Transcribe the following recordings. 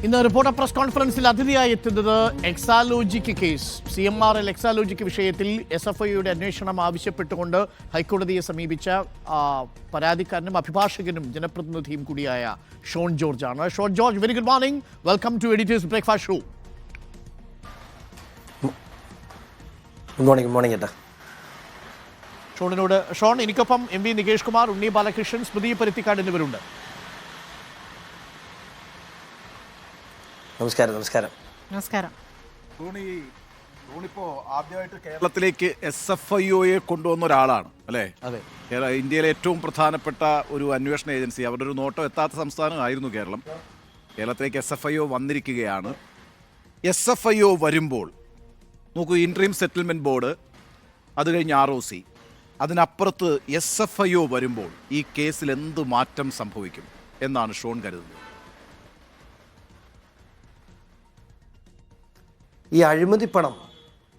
ഇന്ന് reporter press കോൺഫറൻസിൽ അതിഥിയായി എത്തുന്നത് എക്സാലോജിക്ക് കേസ് CMRL എക്സാലോജിക്ക് വിഷയത്തിൽ SFIയുടെ അന്വേഷണം ആവശ്യപ്പെട്ടുകൊണ്ട് ഹൈക്കോടതിയെ സമീപിച്ച പരാതിക്കാരനും അഭിഭാഷകനും ജനപ്രതിനിധിയും കൂടിയായ ഷോൺ ജോർജ് ആണ്. Shone George, very good morning. Welcome to editors breakfast show. Good morning ഏട്ടാ. ഷോൺ, എനിക്കൊപ്പം MV നികേഷ് കുമാർ, ഉണ്ണി ബാലകൃഷ്ണൻ, സ്മൃതി പരുത്തിക്കാട് എന്നിവരുണ്ട്. നമസ്കാരം. നമസ്കാരം. നമസ്കാരം. ഇപ്പോ ആദ്യമായിട്ട് കേരളത്തിലേക്ക് SFIOയെ കൊണ്ടുവന്ന ഒരാളാണ് അല്ലേ? അതെ, ഇന്ത്യയിലെ ഏറ്റവും പ്രധാനപ്പെട്ട ഒരു അന്വേഷണ ഏജൻസി, അവരുടെ ഒരു നോട്ടം എത്താത്ത സംസ്ഥാനമായിരുന്നു കേരളം. കേരളത്തിലേക്ക് SFIO വന്നിരിക്കുകയാണ്. SFIO വരുമ്പോൾ നോക്കൂ, ഇൻട്രീം സെറ്റിൽമെന്റ് ബോർഡ്, അത് കഴിഞ്ഞ് ROC, അതിനപ്പുറത്ത് SFIO വരുമ്പോൾ ഈ കേസിൽ എന്ത് മാറ്റം സംഭവിക്കും എന്നാണ് ഷോൺ കരുതുന്നത്? ഈ അഴിമതി പണം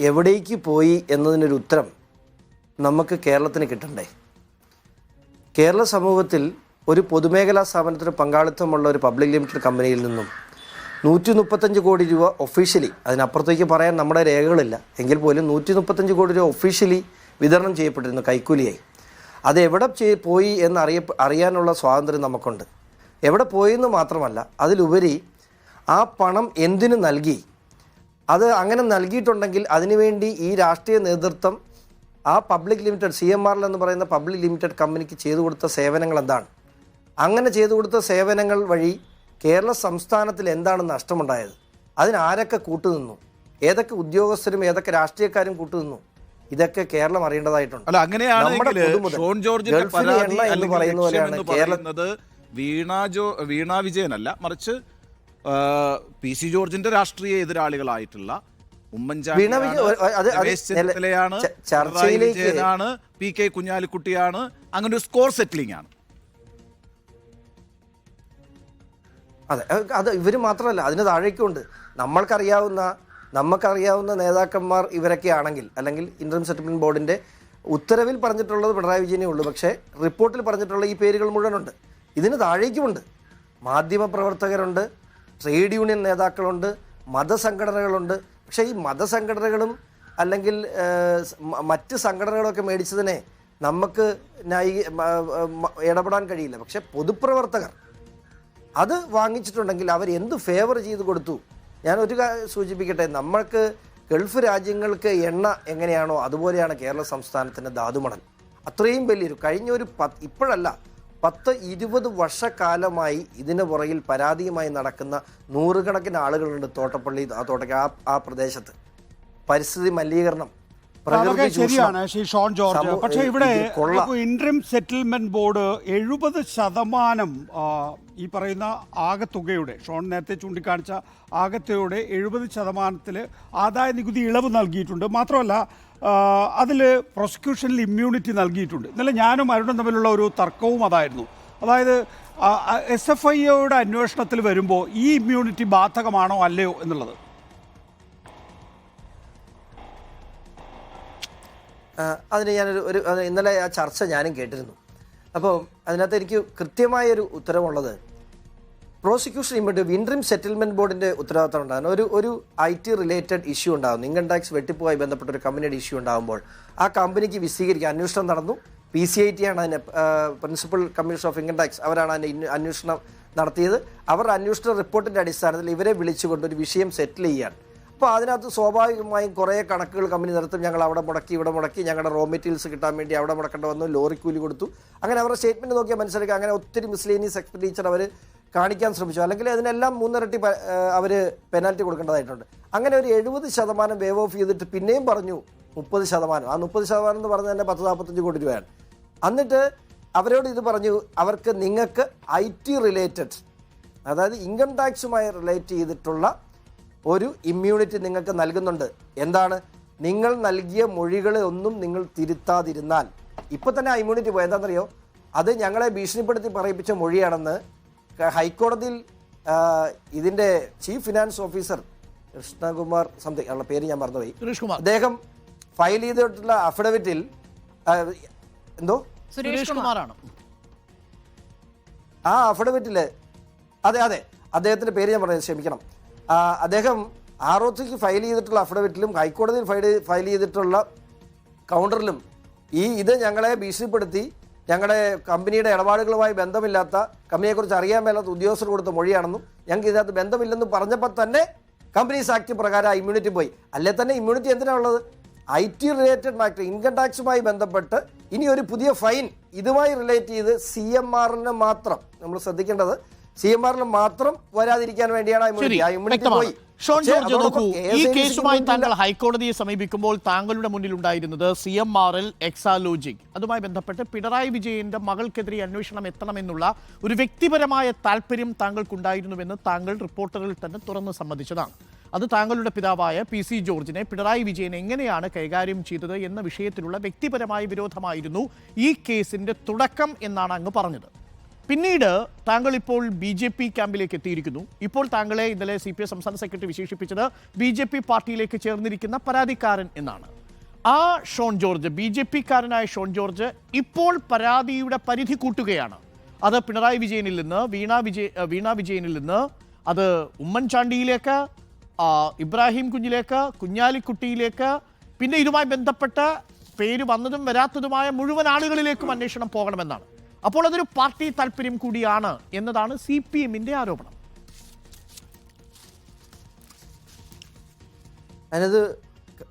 എവിടേക്ക് പോയി എന്നതിനൊരു ഉത്തരം നമുക്ക് കേരളത്തിന് കിട്ടണ്ടേ? കേരള സമൂഹത്തിൽ ഒരു പൊതുമേഖലാ സ്ഥാപനത്തിന് പങ്കാളിത്തമുള്ള ഒരു പബ്ലിക് ലിമിറ്റഡ് കമ്പനിയിൽ നിന്നും 135 കോടി രൂപ ഒഫീഷ്യലി, അതിനപ്പുറത്തേക്ക് പറയാൻ നമ്മുടെ രേഖകളില്ല എങ്കിൽ പോലും 135 കോടി രൂപ ഒഫീഷ്യലി വിതരണം ചെയ്യപ്പെട്ടിരുന്നു കൈക്കൂലിയായി. അത് എവിടെ പോയി എന്ന് അറിയാനുള്ള സ്വാതന്ത്ര്യം നമുക്കുണ്ട്. എവിടെ പോയെന്ന് മാത്രമല്ല, അതിലുപരി ആ പണം എന്തിനു നൽകി, അത് അങ്ങനെ നൽകിയിട്ടുണ്ടെങ്കിൽ അതിനുവേണ്ടി ഈ രാഷ്ട്രീയ നേതൃത്വം ആ പബ്ലിക് ലിമിറ്റഡ് CMRL എന്ന് പറയുന്ന പബ്ലിക് ലിമിറ്റഡ് കമ്പനിക്ക് ചെയ്തു കൊടുത്ത സേവനങ്ങൾ എന്താണ്? അങ്ങനെ ചെയ്തു കൊടുത്ത സേവനങ്ങൾ വഴി കേരള സംസ്ഥാനത്തിൽ എന്താണ് നഷ്ടമുണ്ടായത്? അതിനാരൊക്കെ കൂട്ടുനിന്നു? ഏതൊക്കെ ഉദ്യോഗസ്ഥരും ഏതൊക്കെ രാഷ്ട്രീയക്കാരും കൂട്ടുനിന്നു? ഇതൊക്കെ കേരളം അറിയേണ്ടതായിട്ടുണ്ട്. അല്ല, അങ്ങനെയാണെങ്കിൽ ഷോൺ ജോർജിന്റെ പരാതി എന്ന് പറയുന്നത് വീണ വിജയനല്ല, മറിച്ച് PC ജോർജിന്റെ രാഷ്ട്രീയ എതിരാളികളായിട്ടുള്ള ഉമ്മൻചാണ്ടിയാണ്, PK കുഞ്ഞാലിക്കുട്ടിയാണ്. അങ്ങനെ ഒരു സ്കോർ സെറ്റിലിംഗ് ആണ്. അതെ, അത് ഇവർ മാത്രമല്ല, അതിന് താഴേക്കുണ്ട്. നമുക്കറിയാവുന്ന നേതാക്കന്മാർ ഇവരൊക്കെ ആണെങ്കിൽ, അല്ലെങ്കിൽ ഇൻട്രീം സെറ്റിൽമെന്റ് ബോർഡിന്റെ ഉത്തരവിൽ പറഞ്ഞിട്ടുള്ളത് പിണറായി വിജയനേ ഉള്ളൂ. പക്ഷേ റിപ്പോർട്ടിൽ പറഞ്ഞിട്ടുള്ള ഈ പേരുകൾ മുഴുവനുണ്ട്. ഇതിന് താഴേക്കുമുണ്ട്. മാധ്യമപ്രവർത്തകരുണ്ട്, ട്രേഡ് യൂണിയൻ നേതാക്കളുണ്ട്, മതസംഘടനകളുണ്ട്. പക്ഷേ ഈ മതസംഘടനകളും അല്ലെങ്കിൽ മറ്റ് സംഘടനകളൊക്കെ മേടിച്ചതിനെ നമുക്ക് ഇടപെടാൻ കഴിയില്ല. പക്ഷെ പൊതുപ്രവർത്തകർ അത് വാങ്ങിച്ചിട്ടുണ്ടെങ്കിൽ അവർ എന്ത് ഫേവർ ചെയ്ത് കൊടുത്തു? ഞാൻ ഒരു സൂചിപ്പിക്കട്ടെ, നമ്മൾക്ക് ഗൾഫ് രാജ്യങ്ങൾക്ക് എണ്ണ എങ്ങനെയാണോ അതുപോലെയാണ് കേരള സംസ്ഥാനത്തിൻ്റെ ധാതുമണൽ. അത്രയും വലിയൊരു കഴിഞ്ഞൊരു ഇപ്പോഴല്ല 10-20 വർഷക്കാലമായി ഇതിന് പുറകിൽ പരാതിയുമായി നടക്കുന്ന നൂറുകണക്കിന് ആളുകളുണ്ട്. തോട്ടപ്പള്ളി ആ പ്രദേശത്ത് പരിസ്ഥിതി മലിനീകരണം, ശരിയാണ് ശ്രീ ഷോൺ ജോർജ്. പക്ഷേ ഇവിടെ ഇൻട്രീം സെറ്റിൽമെന്റ് ബോർഡ് 70% ഈ പറയുന്ന ആകത്തുകയുടെ, ഷോൺ നേരത്തെ ചൂണ്ടിക്കാണിച്ച ആകത്തുകയുടെ 70% ആദായ നികുതി ഇളവ് നൽകിയിട്ടുണ്ട്. മാത്രമല്ല അതിൽ പ്രോസിക്യൂഷനിൽ ഇമ്മ്യൂണിറ്റി നൽകിയിട്ടുണ്ട്. ഇന്നലെ ഞാനും അരുണും തമ്മിലുള്ള ഒരു തർക്കവും അതായിരുന്നു. അതായത് SFIOയുടെ അന്വേഷണത്തിൽ വരുമ്പോൾ ഈ ഇമ്മ്യൂണിറ്റി ബാധകമാണോ അല്ലയോ എന്നുള്ളത്. അതിന് ഞാനൊരു ഇന്നലെ ആ ചർച്ച ഞാനും കേട്ടിരുന്നു. അപ്പോൾ അതിനകത്ത് എനിക്ക് കൃത്യമായൊരു ഉത്തരവുള്ളത്, പ്രോസിക്യൂഷൻ ഇൻട്രീം സെറ്റിൽമെന്റ് ബോർഡിന്റെ ഉത്തരവാദിത്തം ഉണ്ടാകുന്ന ഒരു IT റിലേറ്റഡ് ഇഷ്യൂ ഉണ്ടാകുന്നു. ഇൻകം ടാക്സ് വെട്ടിപ്പുമായി ബന്ധപ്പെട്ട ഒരു കമ്പനിയുടെ ഇഷ്യൂ ഉണ്ടാകുമ്പോൾ ആ കമ്പനിക്ക് വിശദീകരിക്കാൻ അന്വേഷണം നടന്നു. PCIT ആണ് അതിന് principal commission of income tax, അവരാണ് അതിൻ്റെ അന്വേഷണം നടത്തിയത്. അവരുടെ അന്വേഷണ റിപ്പോർട്ടിൻ്റെ അടിസ്ഥാനത്തിൽ ഇവരെ വിളിച്ചുകൊണ്ട് ഒരു വിഷയം സെറ്റിൽ ചെയ്യാൻ. അപ്പോൾ അതിനകത്ത് സ്വാഭാവികമായും കുറേ കണക്കുകൾ കമ്പനി നടത്തും. ഞങ്ങൾ അവിടെ മുടക്കി, ഇവിടെ മുടക്കി, ഞങ്ങളുടെ റോ മെറ്റീരിയൽസ് കിട്ടാൻ വേണ്ടി അവിടെ മുടക്കേണ്ട വന്നു, ലോറി കൂലി കൊടുത്തു. അങ്ങനെ അവരുടെ സ്റ്റേറ്റ്മെൻറ്റ് നോക്കിയാൽ മനസ്സിലാക്കുക. അങ്ങനെ ഒത്തിരി മിസ്ലേനിയസ് എക്സ്പെൻഡിച്ചർ അവർ കാണിക്കാൻ ശ്രമിച്ചു. അല്ലെങ്കിൽ അതിനെല്ലാം 3 ഇരട്ടി അവർ പെനാൽറ്റി കൊടുക്കേണ്ടതായിട്ടുണ്ട്. അങ്ങനെ ഒരു 70% വേവ് ഓഫ് ചെയ്തിട്ട് പിന്നെയും പറഞ്ഞു 30%. ആ 30% എന്ന് പറഞ്ഞാൽ തന്നെ 10-45 കോടി രൂപയാണ്. എന്നിട്ട് അവരോട് ഇത് പറഞ്ഞു, അവർക്ക് നിങ്ങൾക്ക് IT റിലേറ്റഡ്, അതായത് ഇൻകം ടാക്സുമായി റിലേറ്റ് ചെയ്തിട്ടുള്ള ഒരു ഇമ്മ്യൂണിറ്റി നിങ്ങൾക്ക് നൽകുന്നുണ്ട്. എന്താണ്? നിങ്ങൾ നൽകിയ മൊഴികളെ ഒന്നും നിങ്ങൾ തിരുത്താതിരുന്നാൽ. ഇപ്പോൾ തന്നെ ആ ഇമ്മ്യൂണിറ്റി പോയി. എന്താണെന്നറിയോ? അത് ഞങ്ങളെ ഭീഷണിപ്പെടുത്തി പറയിപ്പിച്ച മൊഴിയാണെന്ന് ഹൈക്കോടതിയിൽ ഇതിൻ്റെ chief finance officer Krishnakumar something ഉള്ള പേര് ഞാൻ മറന്നുപോയി, അദ്ദേഹം ഫയൽ ചെയ്തിട്ടുള്ള അഫിഡവിറ്റിൽ സുരേഷ് കുമാറാണ് ആ അഫിഡവിറ്റിൽ അതെ അദ്ദേഹത്തിൻ്റെ പേര് ഞാൻ പറഞ്ഞത് ക്ഷമിക്കണം, അദ്ദേഹം ROCക്ക് ഫയൽ ചെയ്തിട്ടുള്ള അഫിഡവിറ്റിലും ഹൈക്കോടതിയിൽ ഫയൽ ചെയ്തിട്ടുള്ള കൗണ്ടറിലും ഇത് ഞങ്ങളെ ഭീഷണിപ്പെടുത്തി ഞങ്ങളുടെ കമ്പനിയുടെ ഇടപാടുകളുമായി ബന്ധമില്ലാത്ത, കമ്പനിയെക്കുറിച്ച് അറിയാൻ മേലാത്ത ഉദ്യോഗസ്ഥർ കൊടുത്ത മൊഴിയാണെന്നും ഞങ്ങൾക്ക് ഇതിനകത്ത് ബന്ധമില്ലെന്നും പറഞ്ഞപ്പോൾ തന്നെ കമ്പനീസ് ആക്ട് പ്രകാരം ഇമ്മ്യൂണിറ്റി പോയി. അല്ലേ തന്നെ ഇമ്മ്യൂണിറ്റി എന്തിനാണ് ഉള്ളത്? IT റിലേറ്റഡ് മാറ്റർ, ഇൻകം ടാക്സുമായി ബന്ധപ്പെട്ട് ഇനി ഒരു പുതിയ ഫൈൻ ഇതുമായി റിലേറ്റ് ചെയ്ത് CMRന് മാത്രം, നമ്മൾ ശ്രദ്ധിക്കേണ്ടത് CMRന് മാത്രം വരാതിരിക്കാൻ വേണ്ടിയാണ് ഇമ്മ്യൂണിറ്റി പോയി. ഷോൺ ജോർജ്, നോക്കൂ, ഈ കേസുമായി താങ്കൾ ഹൈക്കോടതിയെ സമീപിക്കുമ്പോൾ താങ്കളുടെ മുന്നിൽ ഉണ്ടായിരുന്നത് CMRL എക്സാലോജിക്, അതുമായി ബന്ധപ്പെട്ട് പിണറായി വിജയന്റെ മകൾക്കെതിരെ അന്വേഷണം എത്തണമെന്നുള്ള ഒരു വ്യക്തിപരമായ താല്പര്യം താങ്കൾക്കുണ്ടായിരുന്നുവെന്ന് താങ്കൾ റിപ്പോർട്ടറിൽ തന്നെ തുറന്ന് സമ്മതിച്ചതാണ്. അത് താങ്കളുടെ പിതാവായ PC ജോർജിനെ പിണറായി വിജയൻ എങ്ങനെയാണ് കൈകാര്യം ചെയ്തത് എന്ന വിഷയത്തിലുള്ള വ്യക്തിപരമായ വിരോധമായിരുന്നു ഈ കേസിന്റെ തുടക്കം എന്നാണ് അങ്ങ് പറഞ്ഞത്. പിന്നീട് താങ്കൾ ഇപ്പോൾ BJP ക്യാമ്പിലേക്ക് എത്തിയിരിക്കുന്നു. ഇപ്പോൾ താങ്കളെ ഇന്നലെ CPI സംസ്ഥാന സെക്രട്ടറി വിശേഷിപ്പിച്ചത് BJP പാർട്ടിയിലേക്ക് ചേർന്നിരിക്കുന്ന പരാതിക്കാരൻ എന്നാണ്. ആ ഷോൺ ജോർജ്, BJP-കാരനായ ഷോൺ ജോർജ് ഇപ്പോൾ പരാതിയുടെ പരിധി കൂട്ടുകയാണ്. അത് പിണറായി വിജയനിൽ നിന്ന്, വീണ വിജയനിൽ നിന്ന്, അത് ഉമ്മൻചാണ്ടിയിലേക്ക്, ഇബ്രാഹിം കുഞ്ഞിലേക്ക്, കുഞ്ഞാലിക്കുട്ടിയിലേക്ക്, പിന്നെ ഇതുമായി ബന്ധപ്പെട്ട പേര് വന്നതും വരാത്തതുമായ മുഴുവൻ ആളുകളിലേക്കും അന്വേഷണം പോകണമെന്നാണ്. അപ്പോൾ അതൊരു പാർട്ടി താല്പര്യം കൂടിയാണ് എന്നതാണ് CPM-ന്റെ ആരോപണം. അതിനത്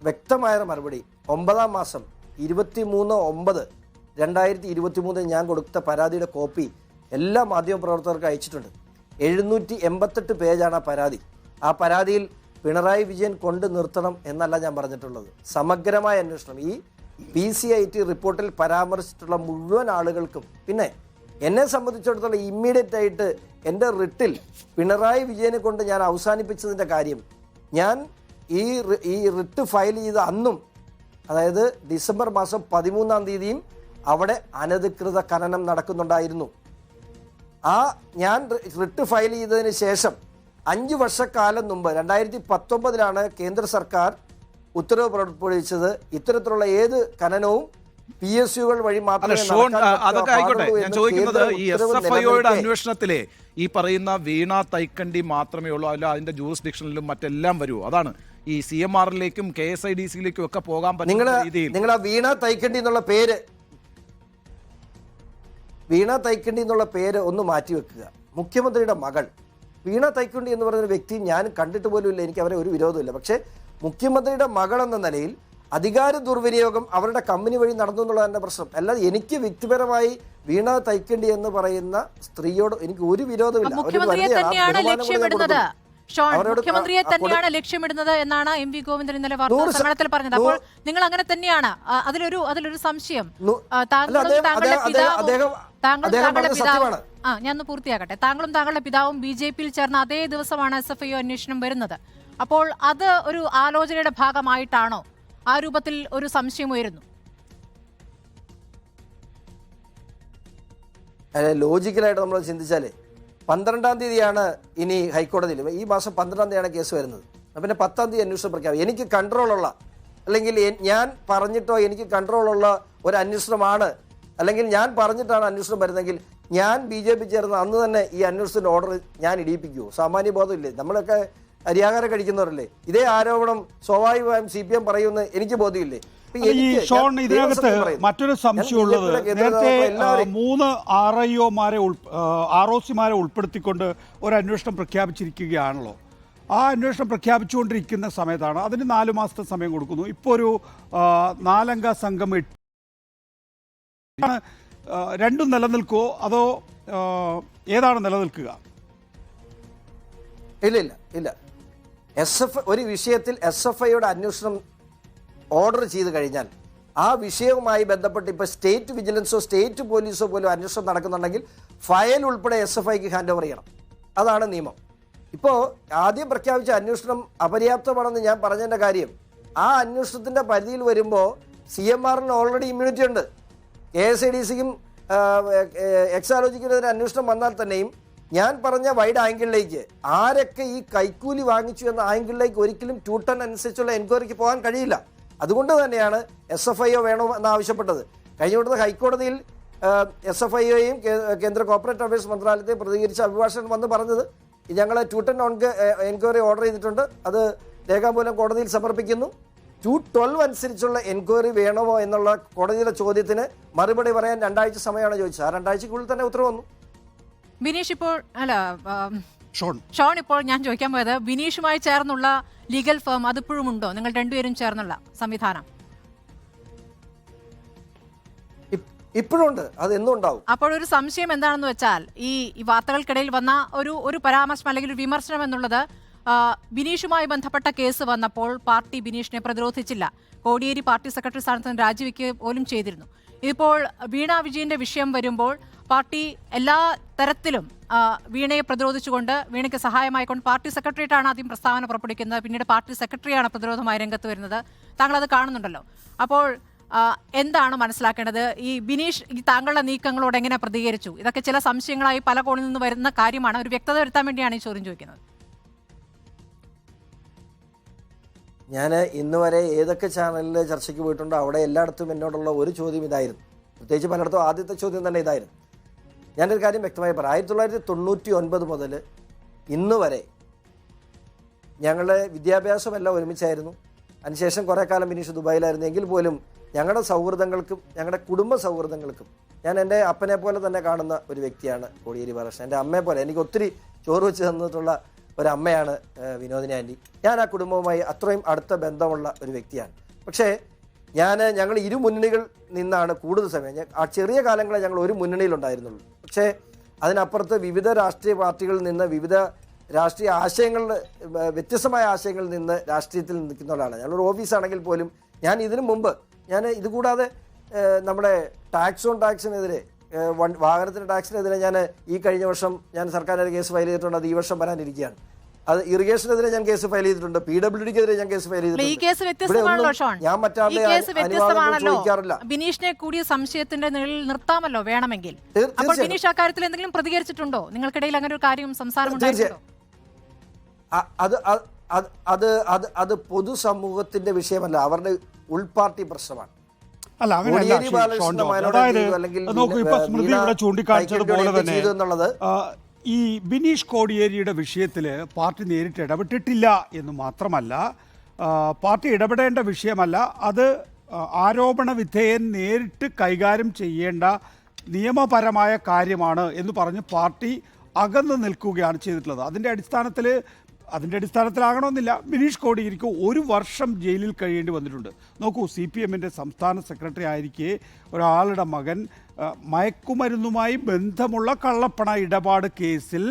വ്യക്തമായ മറുപടി 9-ാം മാസം 23/9/2023 ഞാൻ കൊടുത്ത പരാതിയുടെ കോപ്പി എല്ലാ മാധ്യമപ്രവർത്തകർക്കും അയച്ചിട്ടുണ്ട്. 788 പേജാണ് ആ പരാതി. ആ പരാതിയിൽ പിണറായി വിജയൻ കൊണ്ട് നിർത്തണം എന്നല്ല ഞാൻ പറഞ്ഞിട്ടുള്ളത്. സമഗ്രമായ അന്വേഷണം, ഈ PCIT റിപ്പോർട്ടിൽ പരാമർശിച്ചിട്ടുള്ള മുഴുവൻ ആളുകൾക്കും, പിന്നെ എന്നെ സംബന്ധിച്ചിടത്തോളം ഇമ്മീഡിയറ്റ് ആയിട്ട് എൻ്റെ റിട്ടിൽ പിണറായി വിജയനെ കൊണ്ട് ഞാൻ അവസാനിപ്പിച്ചതിൻ്റെ കാര്യം, ഞാൻ ഈ റിട്ട് ഫയൽ ചെയ്ത അന്നും, അതായത് ഡിസംബർ മാസം 13-ാം തീയതിയും അവിടെ അനധികൃത ഖനനം നടക്കുന്നുണ്ടായിരുന്നു. ഞാൻ റിട്ട് ഫയൽ ചെയ്തതിന് ശേഷം 5 വർഷക്കാലം മുമ്പ് 2019 കേന്ദ്ര സർക്കാർ ഉത്തരവ് പുറപ്പെടുവിച്ചത് ഇത്തരത്തിലുള്ള ഏത് ഖനനവും PSUകൾ വഴി മാത്രമേ. അതൊക്കെ ആയിക്കോട്ടെ, ഞാൻ ചോദിക്കുന്നത് ഈ SFIOയുടെ അന്വേഷണത്തിലെ ഈ പറയുന്ന വീണ തൈക്കണ്ടി മാത്രമേ ഉള്ളൂ, അല്ല അതിന്റെ ജൂറിസ്ഡിക്ഷനിലും മറ്റെല്ലാം വരുമോ? അതാണ് ഈ CMRലേക്കും KSIDCയിലേക്കും ഒക്കെ പോകാൻ പറ്റുന്ന രീതിയിൽ നിങ്ങൾ ആ വീണ തൈക്കണ്ടി എന്നുള്ള പേര് ഒന്ന് മാറ്റിവെക്കുക. മുഖ്യമന്ത്രിയുടെ മകൾ വീണ തൈക്കണ്ടി എന്ന് പറയുന്ന വ്യക്തി ഞാൻ കണ്ടിട്ട് പോലും ഇല്ല, എനിക്ക് അവരെ ഒരു വിരോധമില്ല. പക്ഷേ മുഖ്യമന്ത്രിയുടെ മകൾ എന്ന നിലയിൽ അധികാര ദുർവിനിയോഗം അവരുടെ കമ്പനി വഴി നടന്നു എന്നുള്ളതിൻ്റെ പ്രശ്നം. അല്ലാതെ എനിക്ക് വ്യക്തിപരമായി വീണ തൈക്കണ്ടി എന്ന് പറയുന്ന സ്ത്രീയോട് എനിക്ക് ഒരു വിരോധമില്ല. മുഖ്യമന്ത്രിയെ തന്നെയാണ് ലക്ഷ്യമിടുന്നത് എന്നാണ് MV ഗോവിന്ദൻ ഇന്നലെ വാർത്താ സമ്മേളനത്തിൽ പറഞ്ഞത്. അപ്പോൾ നിങ്ങൾ അങ്ങനെ തന്നെയാണ്, അതിലൊരു സംശയം, ഞാൻ ഒന്ന് പൂർത്തിയാക്കട്ടെ. താങ്കളും താങ്കളുടെ പിതാവും BJP-യിൽ ചേർന്ന അതേ ദിവസമാണ് SFIO അന്വേഷണം വരുന്നത്. അപ്പോൾ അത് ഒരു ആലോചനയുടെ ഭാഗമായിട്ടാണോ? ആ രൂപത്തിൽ ഒരു സംശയം ഉയരുന്നു. ലോജിക്കലായിട്ട് നമ്മൾ ചിന്തിച്ചാലേ 12-ാം തീയതിയാണ് ഇനി ഹൈക്കോടതിയിൽ, ഈ മാസം 12-ാം തീയതിയാണ് കേസ് വരുന്നത്. പിന്നെ 10-ാം തീയതി അന്വേഷണം പ്രഖ്യാപിക്കും. എനിക്ക് കൺട്രോളുള്ള, അല്ലെങ്കിൽ ഞാൻ പറഞ്ഞിട്ടോ എനിക്ക് കൺട്രോളുള്ള ഒരു അന്വേഷണമാണ്, അല്ലെങ്കിൽ ഞാൻ പറഞ്ഞിട്ടാണ് അന്വേഷണം വരുന്നതെങ്കിൽ ഞാൻ BJP ചേർന്ന് അന്ന് തന്നെ ഈ അന്വേഷണത്തിൻ്റെ ഓർഡർ ഞാൻ ഇടിയിപ്പിക്കുമോ? സാമാന്യ ബോധമില്ലേ? നമ്മളൊക്കെ അരിയാഹാരം കഴിക്കുന്നവരല്ലേ? ഇതേ ആരോപണം സ്വാഭാവികമായും CPM പറയുമെന്ന് എനിക്ക് ബോധ്യമില്ലേ? ഇതിനകത്ത് മറ്റൊരു സംശയമുള്ളത്, നേരത്തെ 3 ROCമാരെ ഉൾപ്പെടുത്തിക്കൊണ്ട് ഒരു അന്വേഷണം പ്രഖ്യാപിച്ചിരിക്കുകയാണല്ലോ. ആ അന്വേഷണം പ്രഖ്യാപിച്ചുകൊണ്ടിരിക്കുന്ന സമയത്താണ് അതിന് 4 മാസത്തെ സമയം കൊടുക്കുന്നു. ഇപ്പോൾ ഒരു 4-അംഗ സംഘം രണ്ടും നിലനിൽക്കുമോ അതോ ഏതാണ് നിലനിൽക്കുക? ഇല്ല. ഒരു വിഷയത്തിൽ SFIയുടെ അന്വേഷണം ഓർഡർ ചെയ്ത് കഴിഞ്ഞാൽ ആ വിഷയവുമായി ബന്ധപ്പെട്ട് ഇപ്പോൾ സ്റ്റേറ്റ് വിജിലൻസോ സ്റ്റേറ്റ് പോലീസോ പോലും അന്വേഷണം നടക്കുന്നുണ്ടെങ്കിൽ ഫയൽ ഉൾപ്പെടെ SFIക്ക് ഹാൻഡ് ഓവർ ചെയ്യണം. അതാണ് നിയമം. ഇപ്പോൾ ആദ്യം പ്രഖ്യാപിച്ച അന്വേഷണം അപര്യാപ്തമാണെന്ന് ഞാൻ പറഞ്ഞതിൻ്റെ കാര്യം, ആ അന്വേഷണത്തിൻ്റെ പരിധിയിൽ വരുമ്പോൾ CMRന് ഓൾറെഡി ഇമ്മ്യൂണിറ്റി ഉണ്ട്. KSIDCക്കും എക്സാലോജിക്കെതിരെ അന്വേഷണം വന്നാൽ തന്നെയും ഞാൻ പറഞ്ഞ വൈഡ് ആംഗിളിലേക്ക് ആരൊക്കെ ഈ കൈക്കൂലി വാങ്ങിച്ചു എന്ന ആംഗിളിലേക്ക് ഒരിക്കലും 210 അനുസരിച്ചുള്ള എൻക്വയറിക്ക് പോകാൻ കഴിയില്ല. അതുകൊണ്ട് തന്നെയാണ് SFIO വേണമെന്ന് ആവശ്യപ്പെട്ടത്. കഴിഞ്ഞ കൊടുത്ത ഹൈക്കോടതിയിൽ SFIOയും കേന്ദ്ര കോർപ്പറേറ്റ് അഫയേഴ്സ് മന്ത്രാലയത്തെ പ്രതികരിച്ച അഭിഭാഷകൻ വന്ന് പറഞ്ഞത് ഞങ്ങൾ ട്യൂട്ടൻ എൻക്വയറി ഓർഡർ ചെയ്തിട്ടുണ്ട്. അത് രേഖാമൂലം കോടതിയിൽ സമർപ്പിക്കുന്നു. 212 അനുസരിച്ചുള്ള എൻക്വയറി വേണമോ എന്നുള്ള കോടതിയുടെ ചോദ്യത്തിന് മറുപടി പറയാൻ 2 ആഴ്ച സമയമാണ് ചോദിച്ചത്. ആ 2 ആഴ്ചക്കുള്ളിൽ തന്നെ ഉത്തരവ് വന്നു. ബിനീഷ് ഇപ്പോൾ അല്ല ഷോൺ ഇപ്പോൾ ഞാൻ ചോദിക്കാൻ പോയത് ബിനീഷുമായി ചേർന്നുള്ള ലീഗൽ ഫേം അതിപ്പോഴും ഉണ്ടോ? നിങ്ങൾ രണ്ടുപേരും ചേർന്നുള്ള സംവിധാനം ഇപ്പോഴുണ്ട്, അത് എന്നും ഉണ്ടാവും. അപ്പോൾ ഒരു സംശയം എന്താണെന്ന് വെച്ചാൽ ഈ വാർത്തകൾക്കിടയിൽ വന്ന ഒരു പരാമർശം അല്ലെങ്കിൽ ഒരു വിമർശനം എന്നുള്ളത് ബിനീഷുമായി ബന്ധപ്പെട്ട കേസ് വന്നപ്പോൾ പാർട്ടി ബിനീഷിനെ പ്രതിരോധിച്ചില്ല. കോടിയേരി പാർട്ടി സെക്രട്ടറി സ്ഥാനത്ത് നിന്ന് രാജിവെക്കുക പോലും ചെയ്തിരുന്നു. ഇതിപ്പോൾ വീണ വിജയന്റെ വിഷയം വരുമ്പോൾ പാർട്ടി എല്ലാ തരത്തിലും വീണയെ പ്രതിരോധിച്ചുകൊണ്ട് വീണയ്ക്ക് സഹായമായിക്കൊണ്ട് പാർട്ടി സെക്രട്ടറിയേറ്റാണ് ആദ്യം പ്രസ്താവന പുറപ്പെടുവിക്കുന്നത്. പിന്നീട് പാർട്ടി സെക്രട്ടറിയാണ് പ്രതിരോധമായി രംഗത്ത് വരുന്നത്. താങ്കൾ അത് കാണുന്നുണ്ടല്ലോ. അപ്പോൾ എന്താണ് മനസ്സിലാക്കേണ്ടത്? ഈ ബിനീഷ് ഈ താങ്കളുടെ നീക്കങ്ങളോട് എങ്ങനെ പ്രതികരിച്ചു? ഇതൊക്കെ ചില സംശയങ്ങളായി പല കോണിൽ നിന്ന് വരുന്ന കാര്യമാണ്. ഒരു വ്യക്തത വരുത്താൻ വേണ്ടിയാണ് ഈ ചോദ്യം ചോദിക്കുന്നത്. ഞാൻ ഇന്ന് വരെ ഏതൊക്കെ ചാനലിൽ ചർച്ചയ്ക്ക് പോയിട്ടുണ്ടോ അവിടെ എല്ലായിടത്തും എന്നോടുള്ള ഒരു ചോദ്യം ഇതായിരുന്നു. പ്രത്യേകിച്ച് പലയിടത്തും ആദ്യത്തെ ചോദ്യം തന്നെ ഇതായിരുന്നു. ഞാനൊരു കാര്യം വ്യക്തമായി പറയാം. 1999 മുതൽ ഇന്ന് വരെ ഞങ്ങളുടെ വിദ്യാഭ്യാസമെല്ലാം ഒരുമിച്ചായിരുന്നു. അതിനുശേഷം കുറേ കാലം ബിനീഷ് ദുബായിലായിരുന്നു. എങ്കിൽ പോലും ഞങ്ങളുടെ സൗഹൃദങ്ങൾക്കും ഞങ്ങളുടെ കുടുംബ സൗഹൃദങ്ങൾക്കും ഞാൻ എൻ്റെ അപ്പനെ പോലെ തന്നെ കാണുന്ന ഒരു വ്യക്തിയാണ് കോടിയേരി ബാലകൃഷ്ണൻ. എൻ്റെ അമ്മയെ പോലെ എനിക്ക് ഒത്തിരി ചോറ് വെച്ച് തന്നിട്ടുള്ള ഒരമ്മയാണ് വിനോദിനി ആൻറ്റി. ഞാൻ ആ കുടുംബവുമായി അത്രയും അടുത്ത ബന്ധമുള്ള ഒരു വ്യക്തിയാണ്. പക്ഷേ ഞങ്ങൾ ഇരു മുന്നണികൾ നിന്നാണ് കൂടുതൽ സമയം. ആ ചെറിയ കാലങ്ങളെ ഞങ്ങൾ ഒരു മുന്നണിയിലുണ്ടായിരുന്നുള്ളൂ. പക്ഷേ അതിനപ്പുറത്ത് വിവിധ രാഷ്ട്രീയ പാർട്ടികളിൽ നിന്ന് വിവിധ രാഷ്ട്രീയ ആശയങ്ങളിൽ വ്യത്യസ്തമായ ആശയങ്ങളിൽ നിന്ന് രാഷ്ട്രീയത്തിൽ നിൽക്കുന്ന ഒരാളാണ്. ഞങ്ങളൊരു ഓഫീസാണെങ്കിൽ പോലും ഞാൻ ഇതിനു മുമ്പ് ഇതുകൂടാതെ നമ്മുടെ ടാക്സ് ഓൺ ടാക്സിനെതിരെ വാഹനത്തിൻ്റെ ടാക്സിനെതിരെ ഞാൻ ഈ കഴിഞ്ഞ വർഷം ഞാൻ സർക്കാരിനെതിരെ കേസ് ഫയൽ ചെയ്തിട്ടുണ്ട്. അത് ഈ വർഷം വരാനിരിക്കുകയാണ്. അത് ഇറിഗേഷനെതിരെ ഞാൻ കേസ് ഫയൽ ചെയ്തിട്ടുണ്ട്. PWDക്കെതിരെ ഞാൻ കേസ് ഫയൽ ചെയ്തിട്ടുണ്ട്. ഞാൻ മറ്റാളുടെ ചോദിക്കാറില്ല. ബിനീഷിനെ കൂടിയ സംശയത്തിന്റെ നിഴലിൽ നിർത്താമല്ലോ വേണമെങ്കിൽ. അപ്പോൾ ബിനീഷ് ആ കാര്യത്തിൽ എന്തെങ്കിലും പ്രതികരിച്ചിട്ടുണ്ടോ? നിങ്ങൾക്കിടയിൽ അങ്ങനെ ഒരു കാര്യം സംസാരം ഉണ്ടായിട്ടുണ്ടോ? അത് പൊതുസമൂഹത്തിന്റെ വിഷയമല്ല, അവരുടെ ഉൾപാർട്ടി പ്രശ്നമാണ്. അല്ല, അങ്ങനെയല്ല. നോക്കൂ, ഇപ്പൊ സ്മൃതി ഇവിടെ ചൂണ്ടിക്കാണിച്ചതുപോലെ തന്നെ ഈ ബിനീഷ് കോടിയേരിയുടെ വിഷയത്തിൽ പാർട്ടി നേരിട്ട് ഇടപെട്ടിട്ടില്ല എന്ന് മാത്രമല്ല, പാർട്ടി ഇടപെടേണ്ട വിഷയമല്ല, അത് ആരോപണ വിധേയൻ നേരിട്ട് കൈകാര്യം ചെയ്യേണ്ട നിയമപരമായ കാര്യമാണ് എന്ന് പറഞ്ഞ് പാർട്ടി അകന്നു നിൽക്കുകയാണ് ചെയ്തിട്ടുള്ളത്. അതിൻ്റെ അടിസ്ഥാനത്തിലാകണമെന്നില്ല. ബിനീഷ് കോടിയേരിക്ക് 1 വർഷം ജയിലിൽ കഴിയേണ്ടി വന്നിട്ടുണ്ട്. നോക്കൂ, CPMൻ്റെ സംസ്ഥാന സെക്രട്ടറി ആയിരിക്കെ ഒരാളുടെ മകൻ മയക്കുമരുന്നുമായി ബന്ധമുള്ള കള്ളപ്പണ ഇടപാട് കേസിൽ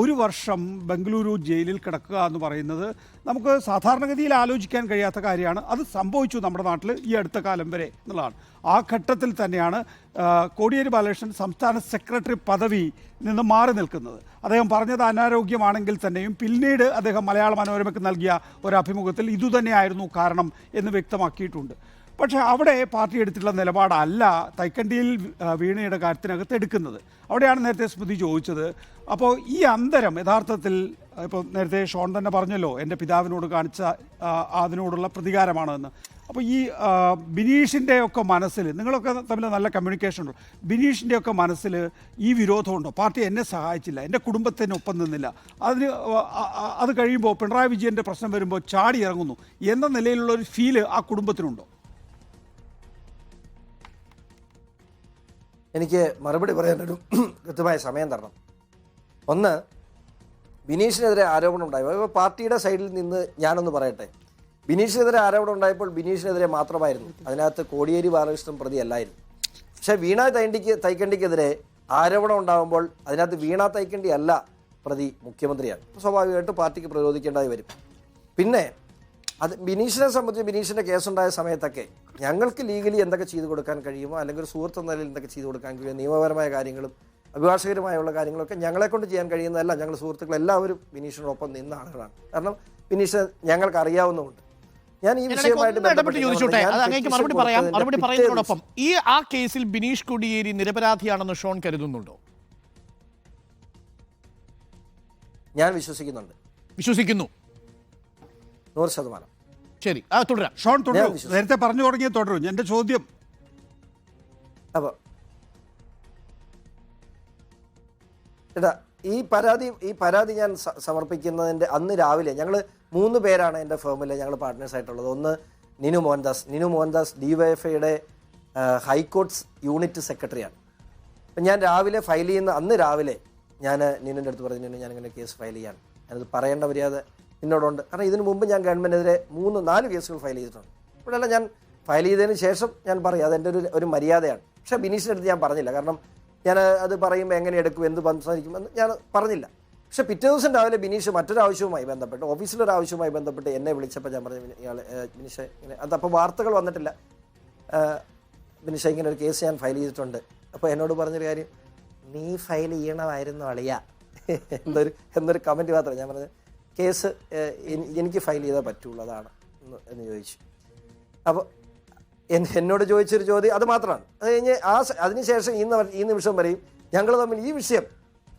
1 വർഷം ബംഗളൂരു ജയിലിൽ കിടക്കുക എന്ന് പറയുന്നത് നമുക്ക് സാധാരണഗതിയിൽ ആലോചിക്കാൻ കഴിയാത്ത കാര്യമാണ്. അത് സംഭവിച്ചു നമ്മുടെ നാട്ടിൽ ഈ അടുത്ത കാലം വരെ എന്നുള്ളതാണ്. ആ ഘട്ടത്തിൽ തന്നെയാണ് കോടിയേരി ബാലകൃഷ്ണൻ സംസ്ഥാന സെക്രട്ടറി പദവി നിന്ന് മാറി നിൽക്കുന്നത്. അദ്ദേഹം പറഞ്ഞത് അനാരോഗ്യമാണെങ്കിൽ തന്നെയും പിന്നീട് അദ്ദേഹം മലയാള മനോരമയ്ക്ക് നൽകിയ ഒരു അഭിമുഖത്തിൽ ഇതുതന്നെയായിരുന്നു കാരണം എന്ന് വ്യക്തമാക്കിയിട്ടുണ്ട്. പക്ഷേ അവിടെ പാർട്ടി എടുത്തിട്ടുള്ള നിലപാടല്ല തൈക്കണ്ടിയിൽ വീണയുടെ കാര്യത്തിനകത്ത് എടുക്കുന്നത്. അവിടെയാണ് നേരത്തെ സ്മൃതി ചോദിച്ചത്. അപ്പോൾ ഈ അന്തരം യഥാർത്ഥത്തിൽ ഇപ്പോൾ നേരത്തെ ഷോൺ തന്നെ പറഞ്ഞല്ലോ, എൻ്റെ പിതാവിനോട് കാണിച്ച അതിനോടുള്ള പ്രതികാരമാണെന്ന്. അപ്പോൾ ഈ ബിനീഷിൻ്റെയൊക്കെ മനസ്സിൽ, നിങ്ങളൊക്കെ തമ്മിൽ നല്ല കമ്മ്യൂണിക്കേഷൻ ഉണ്ടോ? ബിനീഷിൻ്റെയൊക്കെ മനസ്സിൽ ഈ വിരോധമുണ്ടോ? പാർട്ടി എന്നെ സഹായിച്ചില്ല, എൻ്റെ കുടുംബത്തിനൊപ്പം നിന്നില്ല, അത് കഴിയുമ്പോൾ പിണറായി വിജയൻ്റെ പ്രശ്നം വരുമ്പോൾ ചാടി ഇറങ്ങുന്നു എന്ന നിലയിലുള്ളൊരു ഫീല് ആ കുടുംബത്തിനുണ്ടോ? എനിക്ക് മറുപടി പറയാനൊരു കൃത്യമായ സമയം തരണം. ഒന്ന്, ബിനീഷിനെതിരെ ആരോപണം ഉണ്ടായപ്പോൾ പാർട്ടിയുടെ സൈഡിൽ നിന്ന് ഞാനൊന്ന് പറയട്ടെ. ബിനീഷിനെതിരെ ആരോപണം ഉണ്ടായപ്പോൾ ബിനീഷിനെതിരെ മാത്രമായിരുന്നു, അതിനകത്ത് കോടിയേരി ബാലകൃഷ്ണൻ പ്രതി അല്ലായിരുന്നു. പക്ഷേ വീണ തൈക്കണ്ടിക്കെതിരെ ആരോപണം ഉണ്ടാകുമ്പോൾ അതിനകത്ത് വീണ തൈക്കണ്ടി അല്ല പ്രതി, മുഖ്യമന്ത്രിയാണ്. സ്വാഭാവികമായിട്ട് പാർട്ടിക്ക് പ്രതിരോധിക്കേണ്ടതായി വരും. പിന്നെ അത് ബിനീഷിനെ സംബന്ധിച്ച് ബിനീഷിൻ്റെ കേസുണ്ടായ സമയത്തൊക്കെ ഞങ്ങൾക്ക് ലീഗലി എന്തൊക്കെ ചെയ്തു കൊടുക്കാൻ കഴിയുമോ, അല്ലെങ്കിൽ ഒരു സുഹൃത്ത് എന്ന നിലയിൽ എന്തൊക്കെ ചെയ്തു കൊടുക്കാൻ കഴിയുമോ, നിയമപരമായ കാര്യങ്ങളും അഭിഭാഷകരുമായുള്ള കാര്യങ്ങളൊക്കെ ഞങ്ങളെക്കൊണ്ട് ചെയ്യാൻ കഴിയുന്നതല്ല. ഞങ്ങൾ സുഹൃത്തുക്കൾ എല്ലാവരും ബിനീഷിനോടൊപ്പം നിന്ന ആളുകളാണ്. കാരണം ബിനീഷ് ഞങ്ങൾക്ക് അറിയാവുന്നതുകൊണ്ട്. ഞാൻ ഈ വിഷയമായിട്ട് ചോദിച്ചോട്ടെ, അത് അങ്ങേക്ക് മറുപടി പറയാം. മറുപടി പറയുന്നതോടൊപ്പം ആ കേസിൽ ബിനീഷ് കോടിയേരി നിരപരാധിയാണെന്ന് ഷോൺ കരുതുന്നുണ്ടോ? ഞാൻ വിശ്വസിക്കുന്നുണ്ട്. വിശ്വസിക്കുന്നു 100%. ശരി, തുടരാം. ഷോൺ തുടരും. നേരത്തെ പറഞ്ഞു തുടങ്ങിയ തുടരും. എൻ്റെ ചോദ്യം, അപ്പോൾ ഈ പരാതി ഞാൻ സമർപ്പിക്കുന്നതിൻ്റെ അന്ന് രാവിലെ ഞങ്ങൾ 3 പേരാണ് എൻ്റെ ഫേമിൽ ഞങ്ങൾ പാർട്ട്നേഴ്സ് ആയിട്ടുള്ളത്. ഒന്ന് നിനു മോഹൻദാസ് DYFIയുടെ ഹൈക്കോർട്ട്സ് യൂണിറ്റ് സെക്രട്ടറിയാണ്. അപ്പം ഞാൻ രാവിലെ ഫയൽ ചെയ്യുന്ന അന്ന് രാവിലെ ഞാൻ നിന്നുൻ്റെ അടുത്ത് പറഞ്ഞു, ഞാനിങ്ങനെ കേസ് ഫയൽ ചെയ്യാണ്, ഞാനത് പറയേണ്ട മര്യാദ എന്നോടുണ്ട്. കാരണം ഇതിനു മുമ്പ് ഞാൻ ഗവൺമെൻറ്റിനെതിരെ 3-4 കേസുകൾ ഫയൽ ചെയ്തിട്ടുണ്ട്. ഇവിടെയല്ല, ഞാൻ ഫയൽ ചെയ്തതിന് ശേഷം ഞാൻ പറയും, അതെൻ്റെ ഒരു മര്യാദയാണ്. പക്ഷേ ബിനീഷിൻ്റെ അടുത്ത് ഞാൻ പറഞ്ഞില്ല. കാരണം ഞാൻ അത് പറയുമ്പോൾ എങ്ങനെ എടുക്കും, എന്ത് സംസാരിക്കുമെന്ന് ഞാൻ പറഞ്ഞില്ല. പക്ഷെ പിറ്റേ ദിവസം രാവിലെ ബിനീഷ് മറ്റൊരു ആവശ്യവുമായി ബന്ധപ്പെട്ട്, ഓഫീസിലൊരു ആവശ്യവുമായി ബന്ധപ്പെട്ട് എന്നെ വിളിച്ചപ്പോൾ ഞാൻ പറഞ്ഞു, ഇയാൾ ബിനീഷ് ഇങ്ങനെ, അതപ്പോൾ വാർത്തകൾ വന്നിട്ടില്ല, ബിനീഷ് ഇങ്ങനെ ഒരു കേസ് ഞാൻ ഫയൽ ചെയ്തിട്ടുണ്ട്. അപ്പോൾ എന്നോട് പറഞ്ഞൊരു കാര്യം, നീ ഫയൽ ചെയ്യണമായിരുന്നു അളിയ എന്നൊരു കമൻറ്റ് മാത്രം. ഞാൻ പറഞ്ഞത് കേസ് എനിക്ക് ഫയൽ ചെയ്താൽ പറ്റുള്ളൂ, അതാണ് എന്ന് ചോദിച്ചു. അപ്പോൾ എന്നോട് ചോദിച്ചൊരു ചോദ്യം അത് മാത്രമാണ്. അത് കഴിഞ്ഞ് അതിനുശേഷം ഈ നിമിഷം വരെയും ഞങ്ങൾ തമ്മിൽ ഈ വിഷയം,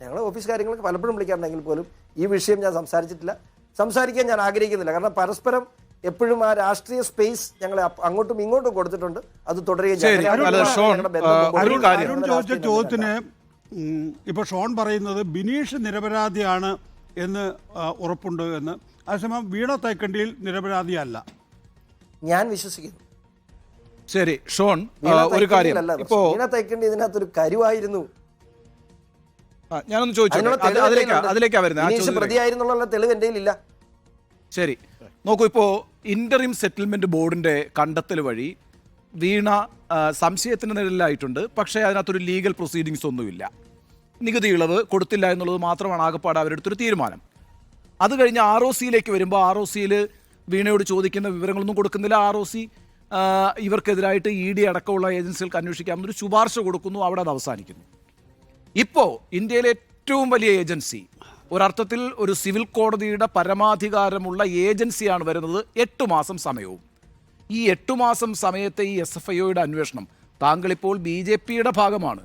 ഞങ്ങൾ ഓഫീസ് കാര്യങ്ങൾക്ക് പലപ്പോഴും വിളിക്കാറുണ്ടെങ്കിൽ പോലും ഈ വിഷയം ഞാൻ സംസാരിച്ചിട്ടില്ല, സംസാരിക്കാൻ ഞാൻ ആഗ്രഹിക്കുന്നില്ല. കാരണം പരസ്പരം എപ്പോഴും ആ രാഷ്ട്രീയ സ്പേസ് ഞങ്ങൾ അങ്ങോട്ടും ഇങ്ങോട്ടും കൊടുത്തിട്ടുണ്ട്, അത് തുടരുകയും. അരുൺ ചോദിച്ച ചോദ്യത്തിന് ഇപ്പോൾ ഷോൺ പറയുന്നത് ബിനീഷ് നിരപരാധിയാണ് എന്ന് ഉറപ്പുണ്ട് എന്ന്, അതേസമയം വീണ തൈക്കണ്ടിയിൽ നിരപരാധിയല്ല ഞാൻ വിശ്വസിക്കുന്നു. ശരി ഷോൺ, ഒരു കാര്യം, ഇപ്പോ വീണ തൈക്കണ്ടി ഇതിനകത്തൊരു കരുവായിരുന്നു. ഞാനൊന്ന് ചോദിച്ചു, അതിലേക്കാ വരുന്നത്, പ്രതിയായിരുന്നുള്ള തെളിവ് എൻ്റെ ഇല്ല. ശരി, നോക്കൂ, ഇപ്പോൾ ഇന്ററിം സെറ്റിൽമെന്റ് ബോർഡിന്റെ കണ്ടെത്തൽ വഴി വീണ സംശയത്തിന് നിഴലിലായിട്ടുണ്ട്. പക്ഷേ അതിനകത്തൊരു ലീഗൽ പ്രൊസീഡിങ്സ് ഒന്നുമില്ല. നികുതി ഇളവ് കൊടുത്തില്ല എന്നുള്ളത് മാത്രമാണ് ആകെപ്പാട് അവരെടുത്തൊരു തീരുമാനം. അത് കഴിഞ്ഞ് ROCയിലേക്ക് വരുമ്പോൾ ROCയിൽ വീണയോട് ചോദിക്കുന്ന വിവരങ്ങളൊന്നും കൊടുക്കുന്നില്ല. ROC ഇവർക്കെതിരായിട്ട് ED അടക്കമുള്ള ഏജൻസികൾക്ക് അന്വേഷിക്കാമെന്നൊരു ശുപാർശ കൊടുക്കുന്നു, അവിടെ അത് അവസാനിക്കുന്നു. ഇപ്പോൾ ഇന്ത്യയിലെ ഏറ്റവും വലിയ ഏജൻസി, ഒരർത്ഥത്തിൽ ഒരു സിവിൽ കോടതിയുടെ പരമാധികാരമുള്ള ഏജൻസിയാണ് വരുന്നത് 8 മാസം സമയവും. ഈ 8 മാസം സമയത്തെ ഈ SFIOയുടെ അന്വേഷണം, താങ്കളിപ്പോൾ BJPയുടെ ഭാഗമാണ്.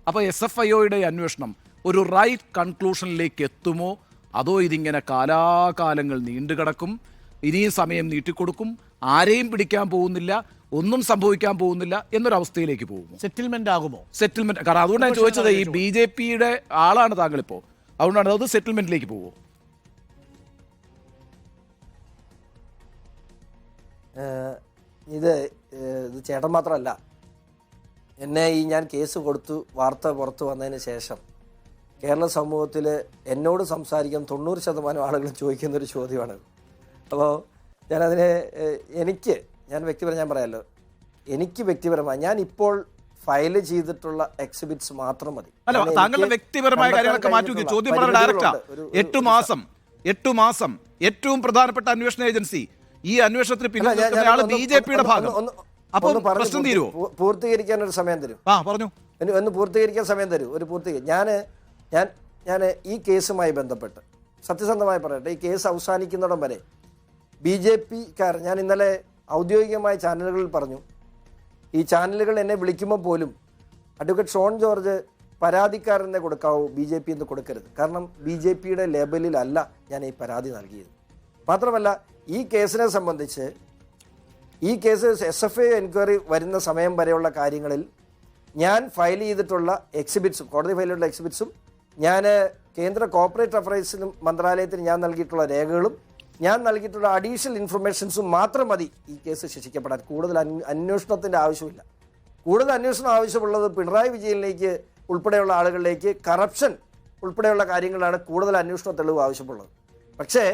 അപ്പോൾ SFIOയുടെ അന്വേഷണം ഒരു റൈറ്റ് കൺക്ലൂഷനിലേക്ക് എത്തുമോ, അതോ ഇതിങ്ങനെ കാലാകാലങ്ങൾ നീണ്ടുകിടക്കും, ഇനിയും സമയം നീട്ടിക്കൊടുക്കും, ആരെയും പിടിക്കാൻ പോകുന്നില്ല, ഒന്നും സംഭവിക്കാൻ പോകുന്നില്ല എന്നൊരവസ്ഥയിലേക്ക് പോകുമോ? സെറ്റിൽമെന്റ് ആകുമോ? സെറ്റിൽമെന്റ്, കാരണം അതുകൊണ്ടാണ് ചോദിച്ചത്, ഈ BJPയുടെ ആളാണ് താങ്കളിപ്പോൾ, അതുകൊണ്ടാണ് അത് സെറ്റിൽമെന്റിലേക്ക് പോകുമോ? ഇത് ചേട്ടൻ മാത്രമല്ല, എന്നെ ഞാൻ കേസ് കൊടുത്തു വാർത്ത പുറത്തു വന്നതിന് ശേഷം കേരള സമൂഹത്തിൽ എന്നോട് സംസാരിക്കാൻ 90% ആളുകളും ചോദിക്കുന്നൊരു ചോദ്യമാണ്. അപ്പോൾ ഞാനതിനെ ഞാൻ വ്യക്തിപരം ഞാൻ പറയാമല്ലോ, എനിക്ക് വ്യക്തിപരമായി ഞാൻ ഇപ്പോൾ ഫയൽ ചെയ്തിട്ടുള്ള എക്സിബിറ്റ്സ് മാത്രം മതി. താങ്കളുടെ വ്യക്തിപരമായ കാര്യങ്ങളൊക്കെ മാറ്റി ചോദ്യം വളരെ ഡയറക്റ്റാ. 8 മാസം ഏറ്റവും പ്രധാനപ്പെട്ട അന്വേഷണ ഏജൻസി, ഈ അന്വേഷണത്തിന് പിന്നെ BJPയുടെ ഭാഗം. അപ്പോൾ പ്രശ്നം തീരുമോ? പൂർത്തീകരിക്കാൻ ഒരു സമയം തരും. പറഞ്ഞു ഒന്ന് പൂർത്തീകരിക്കാൻ സമയം തരൂ. ഞാൻ ഈ കേസുമായി ബന്ധപ്പെട്ട് സത്യസന്ധമായി പറയട്ടെ, ഈ കേസ് അവസാനിക്കുന്നിടം വരെ BJPക്കാർ, ഞാൻ ഇന്നലെ ഔദ്യോഗികമായ ചാനലുകളിൽ പറഞ്ഞു, ഈ ചാനലുകൾ എന്നെ വിളിക്കുമ്പോൾ പോലും അഡ്വക്കേറ്റ് ഷോൺ ജോർജ് പരാതിക്കാരനെ കൊടുക്കാവൂ, BJP എന്ന് കൊടുക്കരുത്. കാരണം BJPയുടെ ലേബലിലല്ല ഞാൻ ഈ പരാതി നൽകിയത്. മാത്രമല്ല ഈ കേസിനെ സംബന്ധിച്ച്, ഈ കേസ് SFI എൻക്വയറി വരുന്ന സമയം വരെയുള്ള കാര്യങ്ങളിൽ ഞാൻ ഫയൽ ചെയ്തിട്ടുള്ള എക്സിബിറ്റ്സും, കോടതി ഫയൽ ചെയ്തിട്ടുള്ള എക്സിബിറ്റ്സും, ഞാൻ കേന്ദ്ര കോർപ്പറേറ്റ് അഫയേഴ്സിനും മന്ത്രാലയത്തിന് ഞാൻ നൽകിയിട്ടുള്ള രേഖകളും, ഞാൻ നൽകിയിട്ടുള്ള അഡീഷണൽ ഇൻഫർമേഷൻസും മാത്രം മതി ഈ കേസ് ശിക്ഷിക്കപ്പെടാൻ. കൂടുതൽ അന്വേഷണത്തിൻ്റെ ആവശ്യമില്ല. കൂടുതൽ അന്വേഷണം ആവശ്യമുള്ളത് പിണറായി വിജയനിലേക്ക് ഉൾപ്പെടെയുള്ള ആളുകളിലേക്ക്, കറപ്ഷൻ ഉൾപ്പെടെയുള്ള കാര്യങ്ങളാണ് കൂടുതൽ അന്വേഷണ തെളിവ് ആവശ്യമുള്ളത്. പക്ഷേ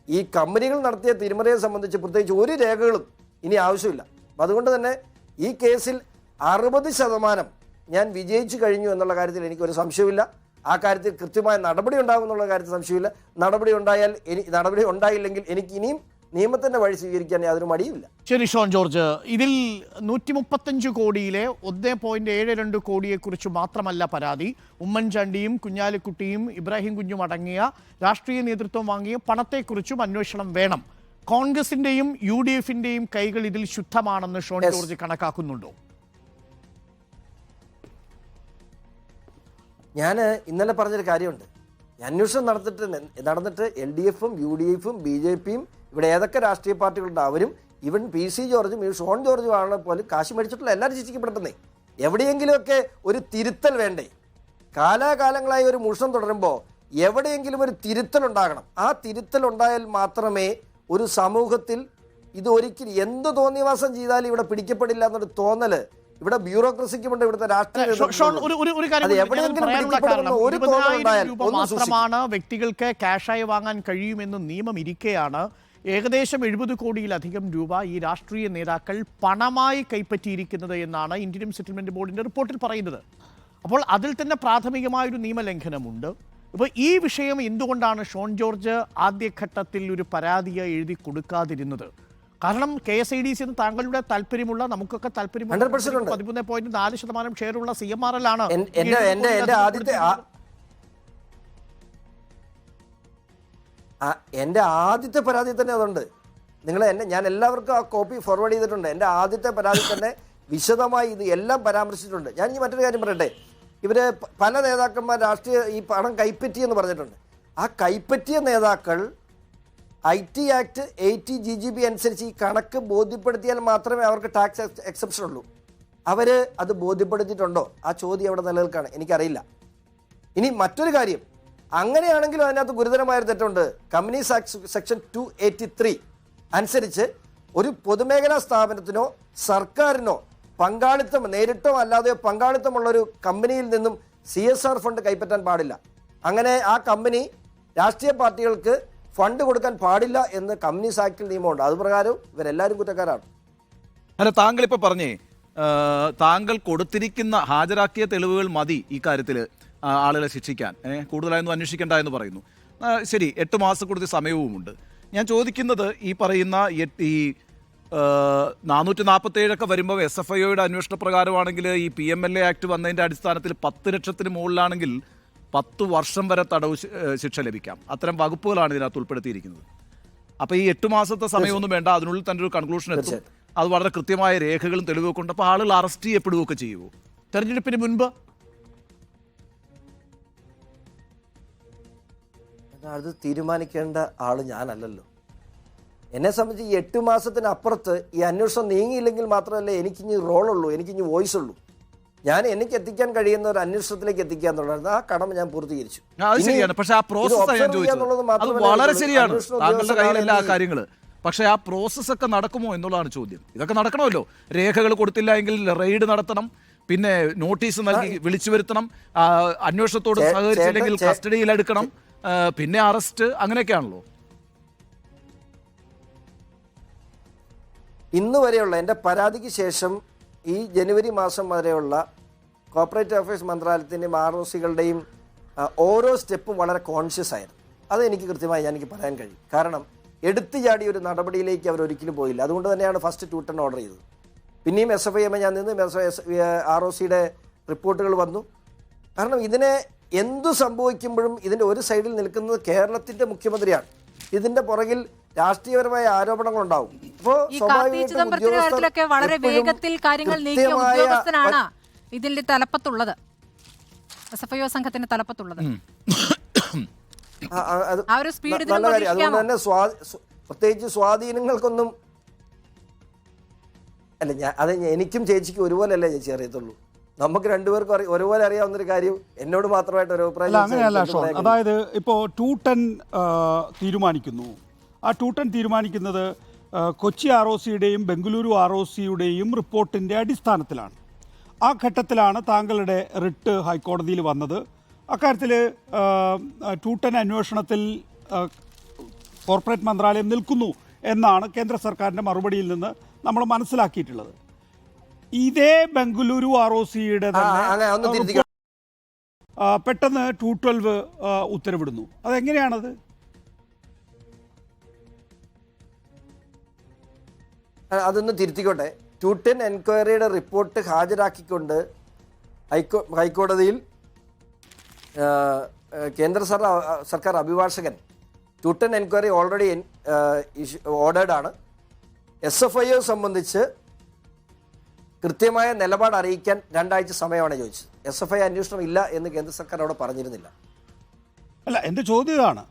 ഈ കമ്പനികൾ നടത്തിയ തിരിമറിയെ സംബന്ധിച്ച് പ്രത്യേകിച്ച് ഒരു രേഖകളും ഇനി ആവശ്യമില്ല. അപ്പം അതുകൊണ്ട് തന്നെ ഈ കേസിൽ 60% ഞാൻ വിജയിച്ചു കഴിഞ്ഞു എന്നുള്ള കാര്യത്തിൽ എനിക്കൊരു സംശയമില്ല. ആ കാര്യത്തിൽ കൃത്യമായ നടപടി ഉണ്ടാകും എന്നുള്ള കാര്യത്തിൽ സംശയമില്ല. നടപടി ഉണ്ടായില്ലെങ്കിൽ എനിക്ക് ഇനിയും നിയമത്തിന്റെ വഴി സ്വീകരിക്കാൻ യാതൊരു മടിയുമില്ല. ശരി ഷോൺ ജോർജ്, ഇതിൽ 135 കോടിയിലെ 1.72 കോടിയെക്കുറിച്ച് മാത്രമല്ല പരാതി. ഉമ്മൻചാണ്ടിയും കുഞ്ഞാലിക്കുട്ടിയും ഇബ്രാഹിം കുഞ്ഞും അടങ്ങിയ രാഷ്ട്രീയ നേതൃത്വം വാങ്ങിയ പണത്തെക്കുറിച്ചും അന്വേഷണം വേണം. കോൺഗ്രസിന്റെയും UDFന്റെയും കൈകൾ ഇതിൽ ശുദ്ധമാണെന്ന് ഷോൺ ജോർജ് കണക്കാക്കുന്നുണ്ടോ? ഞാൻ ഇന്നലെ പറഞ്ഞൊരു കാര്യമുണ്ട്. അന്വേഷണം നടന്നിട്ട് LDFും UDFും BJPയും ഇവിടെ ഏതൊക്കെ രാഷ്ട്രീയ പാർട്ടികളുണ്ട് അവരും, ഈവൻ PC ജോർജും ഈ ഷോൺ ജോർജും ആണ് പോലും കാശ് മേടിച്ചിട്ടുള്ള എല്ലാവരും ശിക്ഷിക്കപ്പെടുന്നേ. എവിടെയെങ്കിലുമൊക്കെ ഒരു തിരുത്തൽ വേണ്ടേ? കാലാകാലങ്ങളായി ഒരു മോഷണം തുടരുമ്പോൾ എവിടെയെങ്കിലും ഒരു തിരുത്തലുണ്ടാകണം. ആ തിരുത്തലുണ്ടായാൽ മാത്രമേ ഒരു സമൂഹത്തിൽ ഇത് ഒരിക്കലും എന്ത് തോന്നിവാസം ചെയ്താലും ഇവിടെ പിടിക്കപ്പെടില്ല എന്നൊരു തോന്നല് ഇവിടെ ബ്യൂറോക്രസിക്കുമുണ്ട്, ഇവിടുത്തെ രാഷ്ട്രീയ ഷോൺ, ഒരു കാര്യം അത് കൂടി എവിടെയെങ്കിലും പറയാനുള്ള പിടിക്കപ്പെടുന്ന കാരണം, ഒരു തോന്നലുണ്ടായാൽ 20,000 രൂപ ഒന്ന് സൂക്ഷിക്കും. മാത്രമാണ് വ്യക്തികൾക്ക് ക്യാഷായി വാങ്ങാൻ കഴിയുമെന്ന് നിയമം ഇരിക്കെയാണ് ഏകദേശം 70 കോടിയിലധികം രൂപ ഈ രാഷ്ട്രീയ നേതാക്കൾ പണമായി കൈപ്പറ്റിയിരിക്കുന്നത് എന്നാണ് ഇന്ത്യൻ സെറ്റിൽമെന്റ് ബോർഡിന്റെ റിപ്പോർട്ടിൽ പറയുന്നത്. അപ്പോൾ അതിൽ തന്നെ പ്രാഥമികമായൊരു നിയമലംഘനമുണ്ട്. ഇപ്പോൾ ഈ വിഷയം എന്തുകൊണ്ടാണ് ഷോൺ ജോർജ് ആദ്യഘട്ടത്തിൽ ഒരു പരാതി എഴുതി കൊടുക്കാതിരുന്നത്? കാരണം KSIDC എന്ന് താങ്കളുടെ താല്പര്യമുള്ള, നമുക്കൊക്കെ താല്പര്യമുള്ള 13.4% ഷെയറുള്ള CMRL ആണ് എൻ്റെ ആദ്യത്തെ പരാതി തന്നെ അതുണ്ട്. ഞാൻ എല്ലാവർക്കും ആ കോപ്പി ഫോർവേഡ് ചെയ്തിട്ടുണ്ട്. എൻ്റെ ആദ്യത്തെ പരാതി തന്നെ വിശദമായി ഇത് എല്ലാം പരാമർശിച്ചിട്ടുണ്ട്. ഞാൻ ഇനി മറ്റൊരു കാര്യം പറയട്ടെ. ഇവര് പല നേതാക്കന്മാർ രാഷ്ട്രീയ ഈ പണം കൈപ്പറ്റിയെന്ന് പറഞ്ഞിട്ടുണ്ട്. ആ കൈപ്പറ്റിയ നേതാക്കൾ IT ആക്ട് 80 GGB അനുസരിച്ച് ഈ കണക്ക് ബോധ്യപ്പെടുത്തിയാൽ മാത്രമേ അവർക്ക് ടാക്സ് എക്സെപ്ഷൻ ഉള്ളൂ. അവർ അത് ബോധ്യപ്പെടുത്തിയിട്ടുണ്ടോ? ആ ചോദ്യം അവിടെ നിലനിൽക്കുകയാണ്. എനിക്കറിയില്ല. ഇനി മറ്റൊരു കാര്യം, അങ്ങനെയാണെങ്കിലും അതിനകത്ത് ഗുരുതരമായൊരു തെറ്റുണ്ട്. കമ്പനീസ് ആക്ട് സെക്ഷൻ 283 അനുസരിച്ച് ഒരു പൊതുമേഖലാ സ്ഥാപനത്തിനോ സർക്കാരിനോ പങ്കാളിത്തം, നേരിട്ടോ അല്ലാതെയോ പങ്കാളിത്തമുള്ളൊരു കമ്പനിയിൽ നിന്നും CSR ഫണ്ട് കൈപ്പറ്റാൻ പാടില്ല. അങ്ങനെ ആ കമ്പനി രാഷ്ട്രീയ പാർട്ടികൾക്ക് ഫണ്ട് കൊടുക്കാൻ പാടില്ല എന്ന് കമ്പനീസ് ആക്ടിൽ നിയമമുണ്ട്. അതുപ്രകാരം ഇവരെല്ലാവരും കുറ്റക്കാരാണ്. അല്ല, താങ്കൾ ഇപ്പോൾ പറഞ്ഞേ താങ്കൾ കൊടുത്തിരിക്കുന്ന ഹാജരാക്കിയ തെളിവുകൾ മതി ഈ കാര്യത്തിൽ ആളുകളെ ശിക്ഷിക്കാൻ, കൂടുതലായൊന്നും അന്വേഷിക്കേണ്ട എന്ന് പറയുന്നു. ശരി, 8 മാസം കൊടുത്ത സമയവുമുണ്ട്. ഞാൻ ചോദിക്കുന്നത്, ഈ പറയുന്ന ഈ 447 ഒക്കെ വരുമ്പോൾ SFIOയുടെ അന്വേഷണ പ്രകാരമാണെങ്കിൽ ഈ PMLA ആക്ട് വന്നതിൻ്റെ അടിസ്ഥാനത്തിൽ 10 ലക്ഷത്തിന് മുകളിലാണെങ്കിൽ 10 വർഷം വരെ തടവ് ശിക്ഷ ലഭിക്കാം. അത്തരം വകുപ്പുകളാണ് ഇതിനകത്ത് ഉൾപ്പെടുത്തിയിരിക്കുന്നത്. അപ്പോൾ ഈ 8 മാസത്തെ സമയമൊന്നും വേണ്ട, അതിനുള്ളിൽ തന്നെ ഒരു കൺക്ലൂഷൻ എത്തും. അത് വളരെ കൃത്യമായ രേഖകളും തെളിവൊക്കെ ഉണ്ട്. അപ്പോൾ ആളുകൾ അറസ്റ്റ് ചെയ്യപ്പെടുകയൊക്കെ ചെയ്യുമോ? തെരഞ്ഞെടുപ്പിന് മുൻപ് അത് തീരുമാനിക്കേണ്ട ആള് ഞാനല്ലല്ലോ. എന്നെ സംബന്ധിച്ച് ഈ 8 മാസത്തിനപ്പുറത്ത് ഈ അന്വേഷണം നീങ്ങിയില്ലെങ്കിൽ മാത്രമല്ലേ എനിക്കിനി റോളുള്ളൂ, എനിക്കിനി വോയിസ് ഉള്ളൂ. എനിക്ക് എത്തിക്കാൻ കഴിയുന്ന ഒരു അന്വേഷണത്തിലേക്ക് എത്തിക്കുക എന്നുള്ളത് ആ കടമ ഞാൻ പൂർത്തീകരിച്ചു. പക്ഷേ ആ പ്രോസസ് വളരെ ശരിയാണ്, താങ്കളുടെ കയ്യിലല്ല ആ കാര്യങ്ങൾ. പക്ഷേ ആ പ്രോസസ് ഒക്കെ നടക്കുമോ എന്നുള്ളതാണ് ചോദ്യം. ഇതൊക്കെ നടക്കണമല്ലോ. രേഖകൾ കൊടുത്തില്ല എങ്കിൽ റെയ്ഡ് നടത്തണം, പിന്നെ നോട്ടീസ് നൽകി വിളിച്ചു വരുത്തണം, അന്വേഷണത്തോട് സഹകരിച്ചില്ലെങ്കിൽ കസ്റ്റഡിയിലെടുക്കണം, പിന്നെ അറസ്റ്റ്, അങ്ങനെയൊക്കെയാണല്ലോ. ഇന്ന് വരെയുള്ള എൻ്റെ പരാതിക്ക് ശേഷം ഈ ജനുവരി മാസം വരെയുള്ള കോർപ്പറേറ്റ് അഫയേഴ്സ് മന്ത്രാലയത്തിൻ്റെയും ROCകളുടെയും ഓരോ സ്റ്റെപ്പും വളരെ കോൺഷ്യസ് ആയിരുന്നു. അത് എനിക്ക് കൃത്യമായി എനിക്ക് പറയാൻ കഴിയും. കാരണം എടുത്തു ചാടി ഒരു നടപടിയിലേക്ക് അവർ ഒരിക്കലും പോയില്ല. അതുകൊണ്ട് തന്നെയാണ് ഫസ്റ്റ് 210 ഓർഡർ ചെയ്തത്. പിന്നെയും SFI ഞാൻ നിന്ന് ROCയുടെ റിപ്പോർട്ടുകൾ വന്നു. കാരണം ഇതിനെ എന്തു സംഭവിക്കുമ്പോഴും ഇതിൻ്റെ ഒരു സൈഡിൽ നിൽക്കുന്നത് കേരളത്തിൻ്റെ മുഖ്യമന്ത്രിയാണ്. ഇതിൻ്റെ പുറകിൽ രാഷ്ട്രീയപരമായ ആരോപണങ്ങളുണ്ടാവും. അപ്പോൾ കാര്യത്തിലൊക്കെ വളരെ വേഗത്തിൽ കാര്യങ്ങൾ നീക്കിയ ഉദ്യോഗസ്ഥനാണ് ഇതിന്റെ തലപ്പത്തുള്ളത്, SFIO സംഘത്തിന്റെ തലപ്പത്തുള്ളത്. അതുകൊണ്ട് തന്നെ പ്രത്യേകിച്ച് സ്വാധീനങ്ങൾക്കൊന്നും അല്ല. എനിക്കും ചേച്ചിക്കും ഒരുപോലെ അല്ലേ ചേച്ചി അറിയത്തുള്ളൂ. നമുക്ക് രണ്ടുപേർക്കും ഒരുപോലെ അറിയാവുന്നൊരു കാര്യം എന്നോട് മാത്രമായിട്ട് ഒരു അഭിപ്രായം. അങ്ങനെയല്ല ഷോൺ. അതായത് ഇപ്പോൾ 210 തീരുമാനിക്കുന്നു. ആ 210 തീരുമാനിക്കുന്നത് കൊച്ചി ROCയുടെയും ബംഗളൂരു ROCയുടെയും റിപ്പോർട്ടിൻ്റെ അടിസ്ഥാനത്തിലാണ്. ആ ഘട്ടത്തിലാണ് താങ്കളുടെ റിട്ട് ഹൈക്കോടതിയിൽ വന്നത്. അക്കാര്യത്തിൽ 210 അന്വേഷണത്തിൽ കോർപ്പറേറ്റ് മന്ത്രാലയം നിൽക്കുന്നു എന്നാണ് കേന്ദ്ര സർക്കാരിൻ്റെ മറുപടിയിൽ നിന്ന് നമ്മൾ മനസ്സിലാക്കിയിട്ടുള്ളത്. ഇതേ ബംഗളൂരു ROCയുടെ തന്നെ പെട്ടെന്ന് 212 ഉത്തരവിടുന്നു. അതെങ്ങനെയാണത്? അതൊന്ന് തിരുത്തിക്കോട്ടെ. 210 എൻക്വയറിയുടെ റിപ്പോർട്ട് ഹാജരാക്കിക്കൊണ്ട് ഹൈക്കോടതിയിൽ കേന്ദ്ര സർക്കാർ അഭിഭാഷകൻ 210 എൻക്വയറി ഓൾറെഡി ഓർഡേർഡ് ആണ്. SFIO സംബന്ധിച്ച് കൃത്യമായ നിലപാട് അറിയിക്കാൻ 2 ആഴ്ച സമയമാണ് ചോദിച്ചത്. SFI അന്വേഷണം ഇല്ല എന്ന് കേന്ദ്ര സർക്കാർ അവിടെ പറഞ്ഞിരുന്നില്ല. അല്ല, എൻ്റെ ചോദ്യം ഇതാണ്.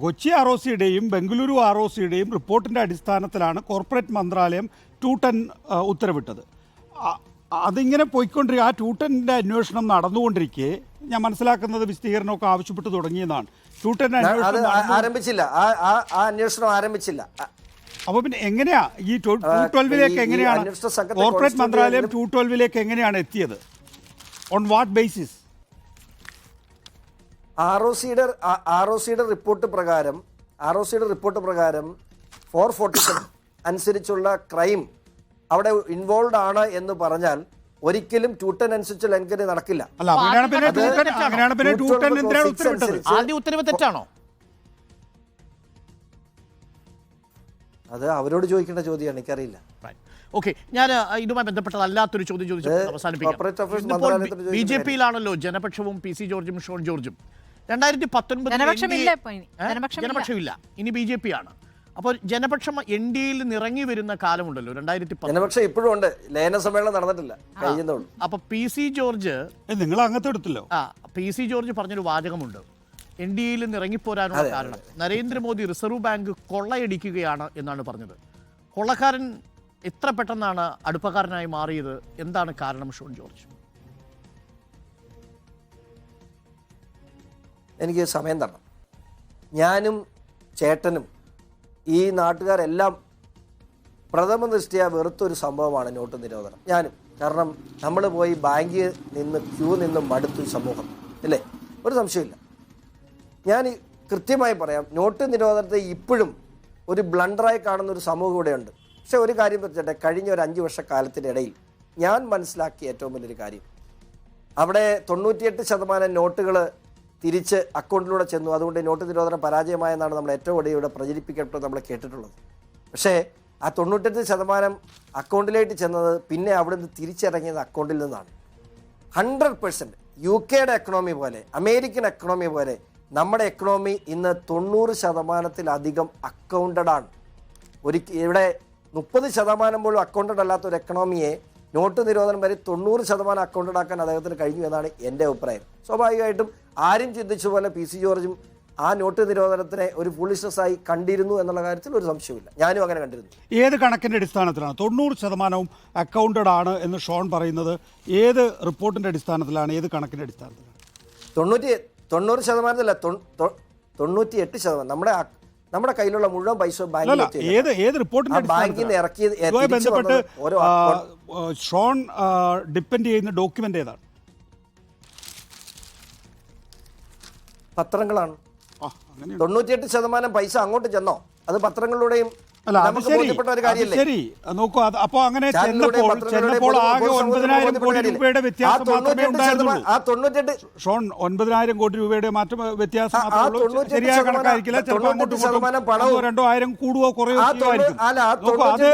കൊച്ചി ROCയുടെയും ബംഗളൂരു ROCയുടെയും റിപ്പോർട്ടിൻ്റെ അടിസ്ഥാനത്തിലാണ് കോർപ്പറേറ്റ് മന്ത്രാലയം 210 ഉത്തരവിട്ടത്. അതിങ്ങനെ പോയിക്കൊണ്ടിരിക്കുക. ആ 210ൻ്റെ അന്വേഷണം നടന്നുകൊണ്ടിരിക്കെ ഞാൻ മനസ്സിലാക്കുന്നത് വിശദീകരണമൊക്കെ ആവശ്യപ്പെട്ട് തുടങ്ങിയതാണ്. ഷൂട്ടറിന്റെ അത് അന്വേഷണം നടന്നു. ആരംഭിച്ചില്ല, ആ അന്വേഷണം ആരംഭിച്ചില്ല. അപ്പൊ പിന്നെ എങ്ങനെയാ ഈ 212 എങ്ങനെയാണ് അന്വേഷണ സംഘത്തെ കോർപ്പറേറ്റ് മന്ത്രാലയം കോൺസ്റ്റിറ്റ്യൂട്ട് 212 എങ്ങനെയാണ് എത്തിയത്? On what basis? ROCയുടെ റിപ്പോർട്ട് പ്രകാരം 447 അനുസരിച്ചുള്ള ക്രൈം അവിടെ ഇൻവോൾവ് ആണ് എന്ന് പറഞ്ഞാൽ ഒരിക്കലും 210 അനുസരിച്ചുള്ള എൻക്വയറി നടക്കില്ല. അല്ല, അങ്ങനെയാണ് പിന്നെ 210 എന്തിനാണ് ഉത്തരവിട്ടത്? ആദ്യ ഉത്തരവ് തെറ്റാണോ? അത് അവരോട് ചോദിക്കേണ്ട ചോദ്യമാണ്, എനിക്കറിയില്ല. ഓക്കെ, ഞാൻ ഇതുമായി ബന്ധപ്പെട്ടതല്ലാത്തൊരു ചോദ്യം ചോദിച്ചിട്ട് അവസാനിപ്പിക്കാം. BJP-യിലാണല്ലോ ജനപക്ഷവും PC ജോർജും ഷോൺ ജോർജും. 2019 ജനപക്ഷമില്ല, ഇനി BJP ആണ്. അപ്പോൾ ജനപക്ഷം NDAയിൽ നിറങ്ങി വരുന്ന കാലമുണ്ടല്ലോ 2010. ജനപക്ഷം ഇപ്പോഴും ഉണ്ട്, ലയന സമ്മേളനം നടന്നിട്ടില്ല, കഴിയുന്നുള്ളൂ. അപ്പൊ PC ജോർജ് നിങ്ങൾ അങ്ങനത്തെ എടുത്തല്ലോ. PC ജോർജ് പറഞ്ഞൊരു വാചകമുണ്ട്, NDAയിൽ നിന്ന് ഇറങ്ങിപ്പോരാനുള്ള കാരണം നരേന്ദ്രമോദി റിസർവ് ബാങ്ക് കൊള്ളയടിക്കുകയാണ് എന്നാണ് പറഞ്ഞത്. കൊള്ളക്കാരൻ എത്ര പെട്ടെന്നാണ് അടുപ്പക്കാരനായി മാറിയത്? എന്താണ് കാരണം ഷോൺ ജോർജ്? എനിക്ക് സമയം തരണം. ഞാനും ചേട്ടനും ഈ നാട്ടുകാരെല്ലാം പ്രഥമ ദൃഷ്ടിയാ വെറുത്തൊരു സംഭവമാണ് നോട്ട് നിരോധനം. ഞാനും, കാരണം നമ്മൾ പോയി ബാങ്കിൽ നിന്ന് ക്യൂ നിന്ന് മടുത്തു സമൂഹം, അല്ലേ? ഒരു സംശയമില്ല. ഞാൻ കൃത്യമായി പറയാം, നോട്ട് നിരോധനത്തെ ഇപ്പോഴും ഒരു ബ്ലണ്ടറായി കാണുന്ന ഒരു സമൂഹം ഇവിടെയുണ്ട്. പക്ഷെ ഒരു കാര്യം പറ്റട്ടെ, കഴിഞ്ഞ ഒരു 5 വർഷക്കാലത്തിനിടയിൽ ഞാൻ മനസ്സിലാക്കിയ ഏറ്റവും വലിയൊരു കാര്യം, അവിടെ 98% നോട്ടുകൾ തിരിച്ച് അക്കൗണ്ടിലൂടെ ചെന്നു. അതുകൊണ്ട് നോട്ട് നിരോധനം പരാജയമായെന്നാണ് നമ്മൾ ഏറ്റവും കൂടുതൽ ഇവിടെ പ്രചരിപ്പിക്കപ്പെട്ടത്, നമ്മൾ കേട്ടിട്ടുള്ളത്. പക്ഷേ ആ 98% അക്കൗണ്ടിലേക്ക് ചെന്നത് പിന്നെ അവിടെ നിന്ന് തിരിച്ചിറങ്ങിയത് അക്കൗണ്ടിൽ നിന്നാണ്. 100% UK എക്കണോമി പോലെ, അമേരിക്കൻ എക്കണോമി പോലെ നമ്മുടെ എക്കണോമി ഇന്ന് 90%-ലധികം അക്കൗണ്ടഡ് ആണ്. ഇവിടെ 30% പോലും അക്കൗണ്ടഡ് അല്ലാത്ത ഒരു എക്കണോമിയെ നോട്ട് നിരോധനം വരെ 90% അക്കൗണ്ടഡ് ആക്കാൻ അദ്ദേഹത്തിന് കഴിഞ്ഞു എന്നാണ് എൻ്റെ അഭിപ്രായം. സ്വാഭാവികമായിട്ടും ആരും ചിന്തിച്ച പോലെ PC ജോർജും ആ നോട്ട് നിരോധനത്തിനെ ഒരു ഫൂളിഷ്നെസ് ആയി കണ്ടിരുന്നു എന്നുള്ള കാര്യത്തിൽ ഒരു സംശയമില്ല. ഞാനും അങ്ങനെ കണ്ടിരുന്നു. ഏത് കണക്കിന്റെ അടിസ്ഥാനത്തിലാണ് 90% അക്കൗണ്ടഡ് ആണ് എന്ന് ഷോൺ പറയുന്നത്? ഏത് റിപ്പോർട്ടിന്റെ അടിസ്ഥാനത്തിലാണ്, ഏത് കണക്കിന്റെ അടിസ്ഥാനത്തിലാണ്? 90%-അല്ല, 98%. നമ്മുടെ കയ്യിലുള്ള മുഴുവൻ പൈസ ബാങ്കിൽ നിന്ന് ഇറക്കി ബന്ധപ്പെട്ട് ഷോൺ ഡിപ്പെൻഡ് ചെയ്യുന്ന ഡോക്യുമെന്റ് ഏതാണ്? പത്രങ്ങളാണ്. 98% പൈസ അങ്ങോട്ട് ചെന്നോ? അത് പത്രങ്ങളിലൂടെയും അല്ല, അത് ശരി. നോക്കൂ, അപ്പോൾ അങ്ങനെ ചെന്നപ്പോൾ ആകെ 9,000 കോടി രൂപയുടെ വ്യത്യാസം മാത്രമേ ഉണ്ടായിരുന്നുള്ളൂ. ഷോൺ, 9,000 കോടി രൂപയുടെ വ്യത്യാസം മാത്രമേ ഉള്ളൂ. ശരിയായ കണക്കായിരിക്കില്ല. ചിലപ്പോൾ അങ്ങോട്ടും ഇങ്ങോട്ടും 2,000 കൂടുവോ കുറയോ ചെയ്യുമായിരിക്കും. നോക്കൂ, അത്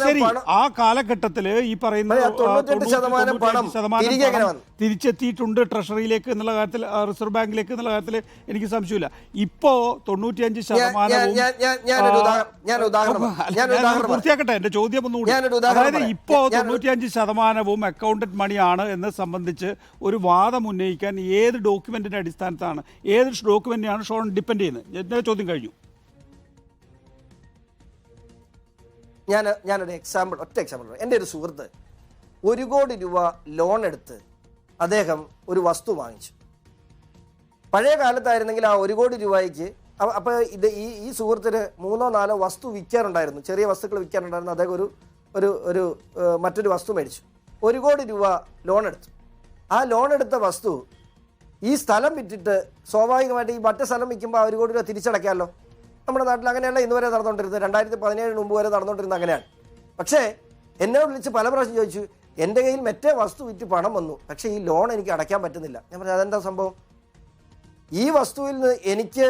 ശരി. ആ കാലഘട്ടത്തില് ഈ പറയുന്ന 98% തിരിച്ചെത്തിയിട്ടുണ്ട് ട്രഷറിയിലേക്ക് എന്നുള്ള കാര്യത്തിൽ, റിസർവ് ബാങ്കിലേക്ക് എന്നുള്ള കാര്യത്തിൽ എനിക്ക് സംശയമില്ല. ഇപ്പോ 95% പൂർത്തിയാക്കട്ടെ എന്റെ ചോദ്യം ഒന്നുകൂടി. അതായത് ഇപ്പോ 95% അക്കൗണ്ടഡ് മണിയാണ് എന്ന് സംബന്ധിച്ച് ഒരു വാദം ഉന്നയിക്കാൻ ഏത് ഡോക്യുമെന്റിന്റെ അടിസ്ഥാനത്താണ്, ഏത് ഡോക്യുമെന്റിനാണ് ഷോൺ ഡിപ്പെൻഡ് ചെയ്യുന്നത്? എന്റെ ചോദ്യം കഴിഞ്ഞു. ഞാനൊരു ഒറ്റ എക്സാമ്പിൾ. എൻ്റെ ഒരു സുഹൃത്ത് 1 കോടി രൂപ ലോൺ എടുത്ത് അദ്ദേഹം ഒരു വസ്തു വാങ്ങിച്ചു. പഴയ കാലത്തായിരുന്നെങ്കിൽ ആ 1 കോടി രൂപയ്ക്ക് അപ്പോൾ ഈ സുഹൃത്തിന് 3-4 വസ്തു വിൽക്കാനുണ്ടായിരുന്നു, ചെറിയ വസ്തുക്കൾ വിൽക്കാനുണ്ടായിരുന്നു. അദ്ദേഹം ഒരു മറ്റൊരു വസ്തു മേടിച്ചു. 1 കോടി രൂപ ലോൺ എടുത്തു. ആ ലോൺ എടുത്ത വസ്തു ഈ സ്ഥലം വിറ്റിട്ട് സ്വാഭാവികമായിട്ട് ഈ മറ്റേ സ്ഥലം വിൽക്കുമ്പോൾ 1 കോടി രൂപ തിരിച്ചടയ്ക്കാമല്ലോ. നമ്മുടെ നാട്ടിൽ അങ്ങനെയല്ല ഇന്നുവരെ നടന്നുകൊണ്ടിരുന്നത്. 2017 മുമ്പ് വരെ നടന്നുകൊണ്ടിരുന്നത് അങ്ങനെയാണ്. പക്ഷേ എന്നോട് വിളിച്ച് പല പ്രാവശ്യം ചോദിച്ചു, എൻ്റെ കയ്യിൽ മറ്റേ വസ്തു വിറ്റ് പണം വന്നു, പക്ഷേ ഈ ലോൺ എനിക്ക് അടയ്ക്കാൻ പറ്റുന്നില്ല. ഞാൻ പറഞ്ഞു, അതെന്താ സംഭവം? ഈ വസ്തുവിൽ നിന്ന് എനിക്ക്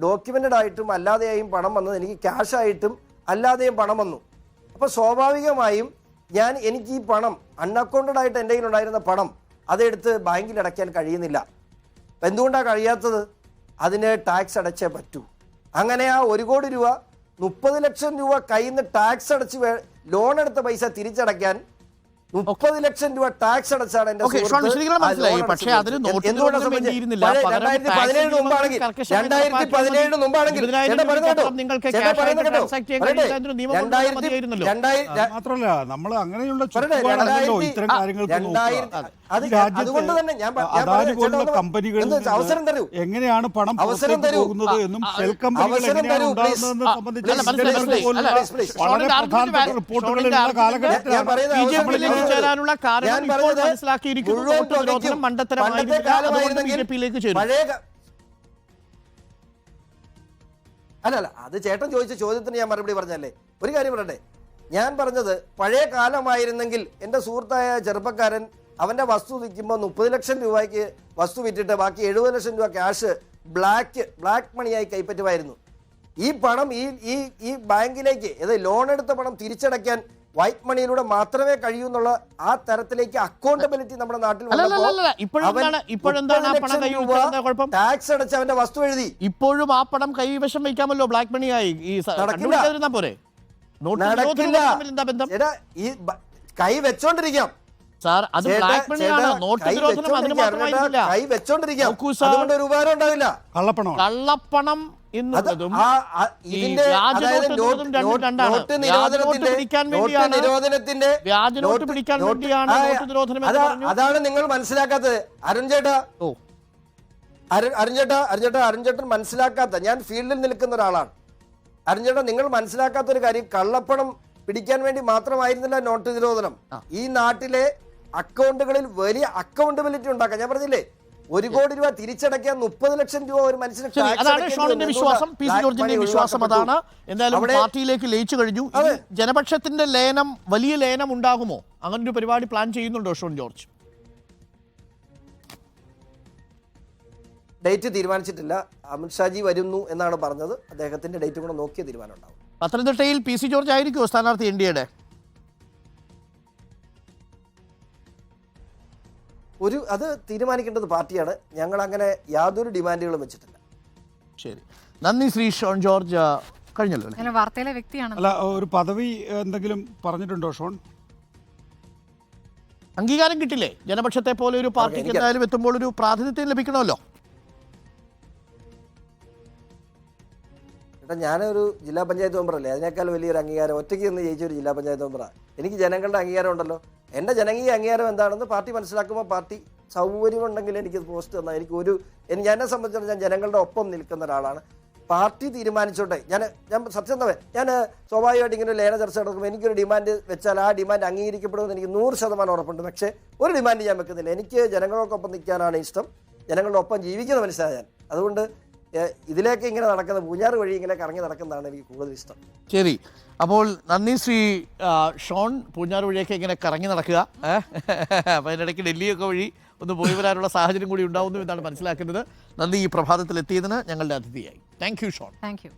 ഡോക്യുമെന്റഡ് ആയിട്ടും അല്ലാതെയും പണം വന്നത്, എനിക്ക് ക്യാഷായിട്ടും അല്ലാതെയും പണം വന്നു. അപ്പോൾ സ്വാഭാവികമായും എനിക്ക് ഈ പണം അൺഅക്കൗണ്ടഡ് ആയിട്ട് എൻ്റെ കയ്യിലുണ്ടായിരുന്ന പണം അതെടുത്ത് ബാങ്കിൽ അടയ്ക്കാൻ കഴിയുന്നില്ല. എന്തുകൊണ്ടാണ് കഴിയാത്തത്? അതിന് ടാക്സ് അടച്ചേ പറ്റൂ. അങ്ങനെ ആ 1 കോടി രൂപ 30 ലക്ഷം രൂപ കയ്യിൽ നിന്ന് ടാക്സ് അടച്ച് ലോൺ എടുത്ത പൈസ തിരിച്ചടയ്ക്കാൻ 30 ലക്ഷം രൂപ ടാക്സ് അടച്ചാണ് എന്റെ പക്ഷേ അതിന് 2017 മുമ്പാണെങ്കിൽ മാത്രമല്ല നമ്മൾ അങ്ങനെയുള്ള ഇത്തരം കാര്യങ്ങൾക്ക് അത് ഈ രാജ്യത്ത് അതുകൊണ്ട് തന്നെ ഞാൻ അദാനി പോലുള്ള ചേട്ടാ, കമ്പനികളിൽ ഒന്ന് നിന്ന് അവസരം തരൂ. എങ്ങനെയാണ് പണം അവസരം പുറത്തേക്ക് തരൂ. പോകുന്നത് എന്നും ഷെൽ കമ്പനികൾ അവസരം എങ്ങനെയാണ് തരൂ, ഉണ്ടാകുന്നതെന്ന് please. സംബന്ധിച്ച് അല്ല, മനസ്സിലായി, ഇന്റർനെറ്റ് പോലുള്ള please. വളരെ ഷോണിന്റെ പ്രധാനപ്പെട്ട argument റിപ്പോർട്ടുകൾ ഷോണിന്റെ ഉള്ള കാലഘട്ടത്തിലാണ് ഞാൻ പറയുന്നത് ബി ജെ അവസരം പിയിലേക്ക് തരൂ. ചേരാനുള്ള കാരണം ഞാൻ ഇപ്പോൾ പറയുന്നത് മനസ്സിലാക്കിയിരിക്കുന്നു മുഴുവൻ നോട്ട് നിരോധനം പണ്ടത്തെ മണ്ടത്തരമായിരുന്നില്ല, അതുകൊണ്ട് ബി കാലമായിരുന്നെങ്കിൽ ജെ പിയിലേക്ക് ചേരും. പഴയ അല്ല അത് ചേട്ടൻ ചോദിച്ച ചോദ്യത്തിന് ഞാൻ മറുപടി പറഞ്ഞല്ലേ. ഒരു കാര്യം പറയട്ടെ, ഞാൻ പറഞ്ഞത് പഴയ കാലമായിരുന്നെങ്കിൽ എൻ്റെ സുഹൃത്തായ ചെറുപ്പക്കാരൻ അവൻ്റെ വസ്തു വിൽക്കുമ്പോൾ 30 ലക്ഷം രൂപയ്ക്ക് വസ്തു വിറ്റിട്ട് ബാക്കി 70 ലക്ഷം രൂപ ക്യാഷ് ബ്ലാക്ക് മണിയായി കൈപ്പറ്റുമായിരുന്നു. ഈ പണം ഈ ബാങ്കിലേക്ക് ലോൺ എടുത്ത പണം തിരിച്ചടയ്ക്കാൻ വൈറ്റ് മണിയിലൂടെ മാത്രമേ കഴിയൂ എന്നുള്ള ആ തരത്തിലേക്ക് അക്കൗണ്ടബിലിറ്റി നമ്മുടെ നാട്ടിൽ ടാക്സ് അടച്ച് അവന്റെ വസ്തു എഴുതി. ഇപ്പോഴും ആ പണം കൈവശം വയ്ക്കാമല്ലോ, ബ്ലാക്ക് മണിയായി. പോരെ ഈ കൈ വെച്ചോണ്ടിരിക്കാം സാർ, അത് ബ്ലാക്ക് മണിയാണ്. നോട്ട് നിരോധനം അതിന് മാത്രമായിരുന്നില്ല. കൈ വെച്ചോണ്ടിരിക്കാം, അതുകൊണ്ട് ഒരു ഉപകാരം ഉണ്ടാവില്ല. കള്ളപ്പണം എന്നുള്ളതും അതാണ് നിങ്ങൾ മനസ്സിലാക്കാത്തത്. അരുൺ ചേട്ടൻ മനസ്സിലാക്കാത്ത, ഞാൻ ഫീൽഡിൽ നിൽക്കുന്ന ഒരാളാണ്. അരുൺ ചേട്ടാ, നിങ്ങൾ മനസ്സിലാക്കാത്ത ഒരു കാര്യം, കള്ളപ്പണം പിടിക്കാൻ വേണ്ടി മാത്രമായിരുന്നില്ല നോട്ട് നിരോധനം. ഈ നാട്ടിലെ അക്കൗണ്ടുകളിൽ വലിയ അക്കൗണ്ടബിലിറ്റി ഉണ്ടാക്കാൻ, ഞാൻ പറഞ്ഞില്ലേ, 1 കോടി രൂപ തിരിച്ചടയ്ക്കാൻ 30 ലക്ഷം രൂപ ഒരു മനുഷ്യന്. അതാണ് ഷോണിന്റെ വിശ്വാസം, പി സി ജോർജിന്റെ വിശ്വാസം അതാണ്. എന്തായാലും പാർട്ടിയിലേക്ക് ലയിച്ചു കഴിഞ്ഞു. ജനപക്ഷത്തിന്റെ ലയനം, വലിയ ലയനം ഉണ്ടാകുമോ? അങ്ങനെ ഒരു പരിപാടി പ്ലാൻ ചെയ്യുന്നുണ്ടോ ഷോൺ ജോർജ്? ഡേറ്റ് തീരുമാനിച്ചിട്ടില്ല. അമിത്ഷാജി വരുന്നു എന്നാണ് പറഞ്ഞത്. അദ്ദേഹത്തിന്റെ ഡേറ്റ് കൂടെ നോക്കിയ തീരുമാനം ഉണ്ടാവും. പത്തനംതിട്ടയിൽ പി സി ജോർജ് ആയിരിക്കുമോ സ്ഥാനാർത്ഥി എൻ ഡി എയുടെ? അത് തീരുമാനിക്കേണ്ടത് പാർട്ടിയാണ്. ഞങ്ങൾ അങ്ങനെ യാതൊരു ഡിമാൻഡുകളും വെച്ചിട്ടില്ല. ശരി, നന്ദി ശ്രീ ഷോൺ ജോർജ്. കഴിഞ്ഞല്ലോ, വാർത്തയിലെ വ്യക്തിയാണ്. അല്ല, ഒരു പദവി എന്തെങ്കിലും പറഞ്ഞിട്ടുണ്ടോ ഷോൺ? അംഗീകാരം കിട്ടില്ലേ? ജനപക്ഷത്തെ പോലെ ഒരു പാർട്ടിക്ക് എന്തായാലും എത്തുമ്പോൾ ഒരു പ്രാതിനിധ്യം ലഭിക്കണമല്ലോ. ഞാനൊരു ജില്ലാ പഞ്ചായത്ത് മെമ്പറല്ലേ, അതിനേക്കാൾ വലിയൊരു അംഗീകാരം ഒറ്റയ്ക്ക് നിന്ന് ജയിച്ച ഒരു ജില്ലാ പഞ്ചായത്ത് മെമ്പറാണ്. എനിക്ക് ജനങ്ങളുടെ അംഗീകാരം ഉണ്ടല്ലോ. എൻ്റെ ജനകീയ അംഗീകാരം എന്താണെന്ന് പാർട്ടി മനസ്സിലാക്കുമ്പോൾ പാർട്ടി സൗകര്യമുണ്ടെങ്കിൽ എനിക്ക് പോസ്റ്റ് തന്നാൽ എന്നെ സംബന്ധിച്ചിടത്തോളം ഞാൻ ജനങ്ങളുടെ ഒപ്പം നിൽക്കുന്ന ഒരാളാണ്. പാർട്ടി തീരുമാനിച്ചോട്ടെ. ഞാൻ സത്യം തന്നെ, ഞാൻ സ്വാഭാവികമായിട്ട് ഇങ്ങനെ ലേന ചർച്ച നടക്കുമ്പോൾ എനിക്കൊരു ഡിമാൻഡ് വെച്ചാൽ ആ ഡിമാൻഡ് അംഗീകരിക്കപ്പെടുമെന്ന് എനിക്ക് 100% ഉറപ്പുണ്ട്. പക്ഷേ ഒരു ഡിമാൻഡ് ഞാൻ വെക്കുന്നില്ല. എനിക്ക് ജനങ്ങൾക്കൊപ്പം നിൽക്കാനാണ് ഇഷ്ടം, ജനങ്ങളുടെ ഒപ്പം ജീവിക്കുന്ന മനസ്സിലായ ഞാൻ. അതുകൊണ്ട് ഇതിലേക്ക് ഇങ്ങനെ നടക്കുന്ന പൂഞ്ഞാറ് വഴി ഇങ്ങനെ കറങ്ങി നടക്കുന്നതാണ് എനിക്ക് കൂടുതൽ ഇഷ്ടം. ശരി, അപ്പോൾ നന്ദി ശ്രീ ഷോൺ. പൂഞ്ഞാറ് വഴിയൊക്കെ ഇങ്ങനെ കറങ്ങി നടക്കുക, അപ്പോൾ അതിനിടയ്ക്ക് ഡൽഹിയൊക്കെ വഴി ഒന്ന് പോയി വരാനുള്ള സാഹചര്യം കൂടി ഉണ്ടാവുന്നു എന്നാണ് മനസ്സിലാക്കുന്നത്. നന്ദി ഈ പ്രഭാതത്തിൽ എത്തിയതിന് ഞങ്ങളുടെ അതിഥിയായി. Thank you Shone. Thank U.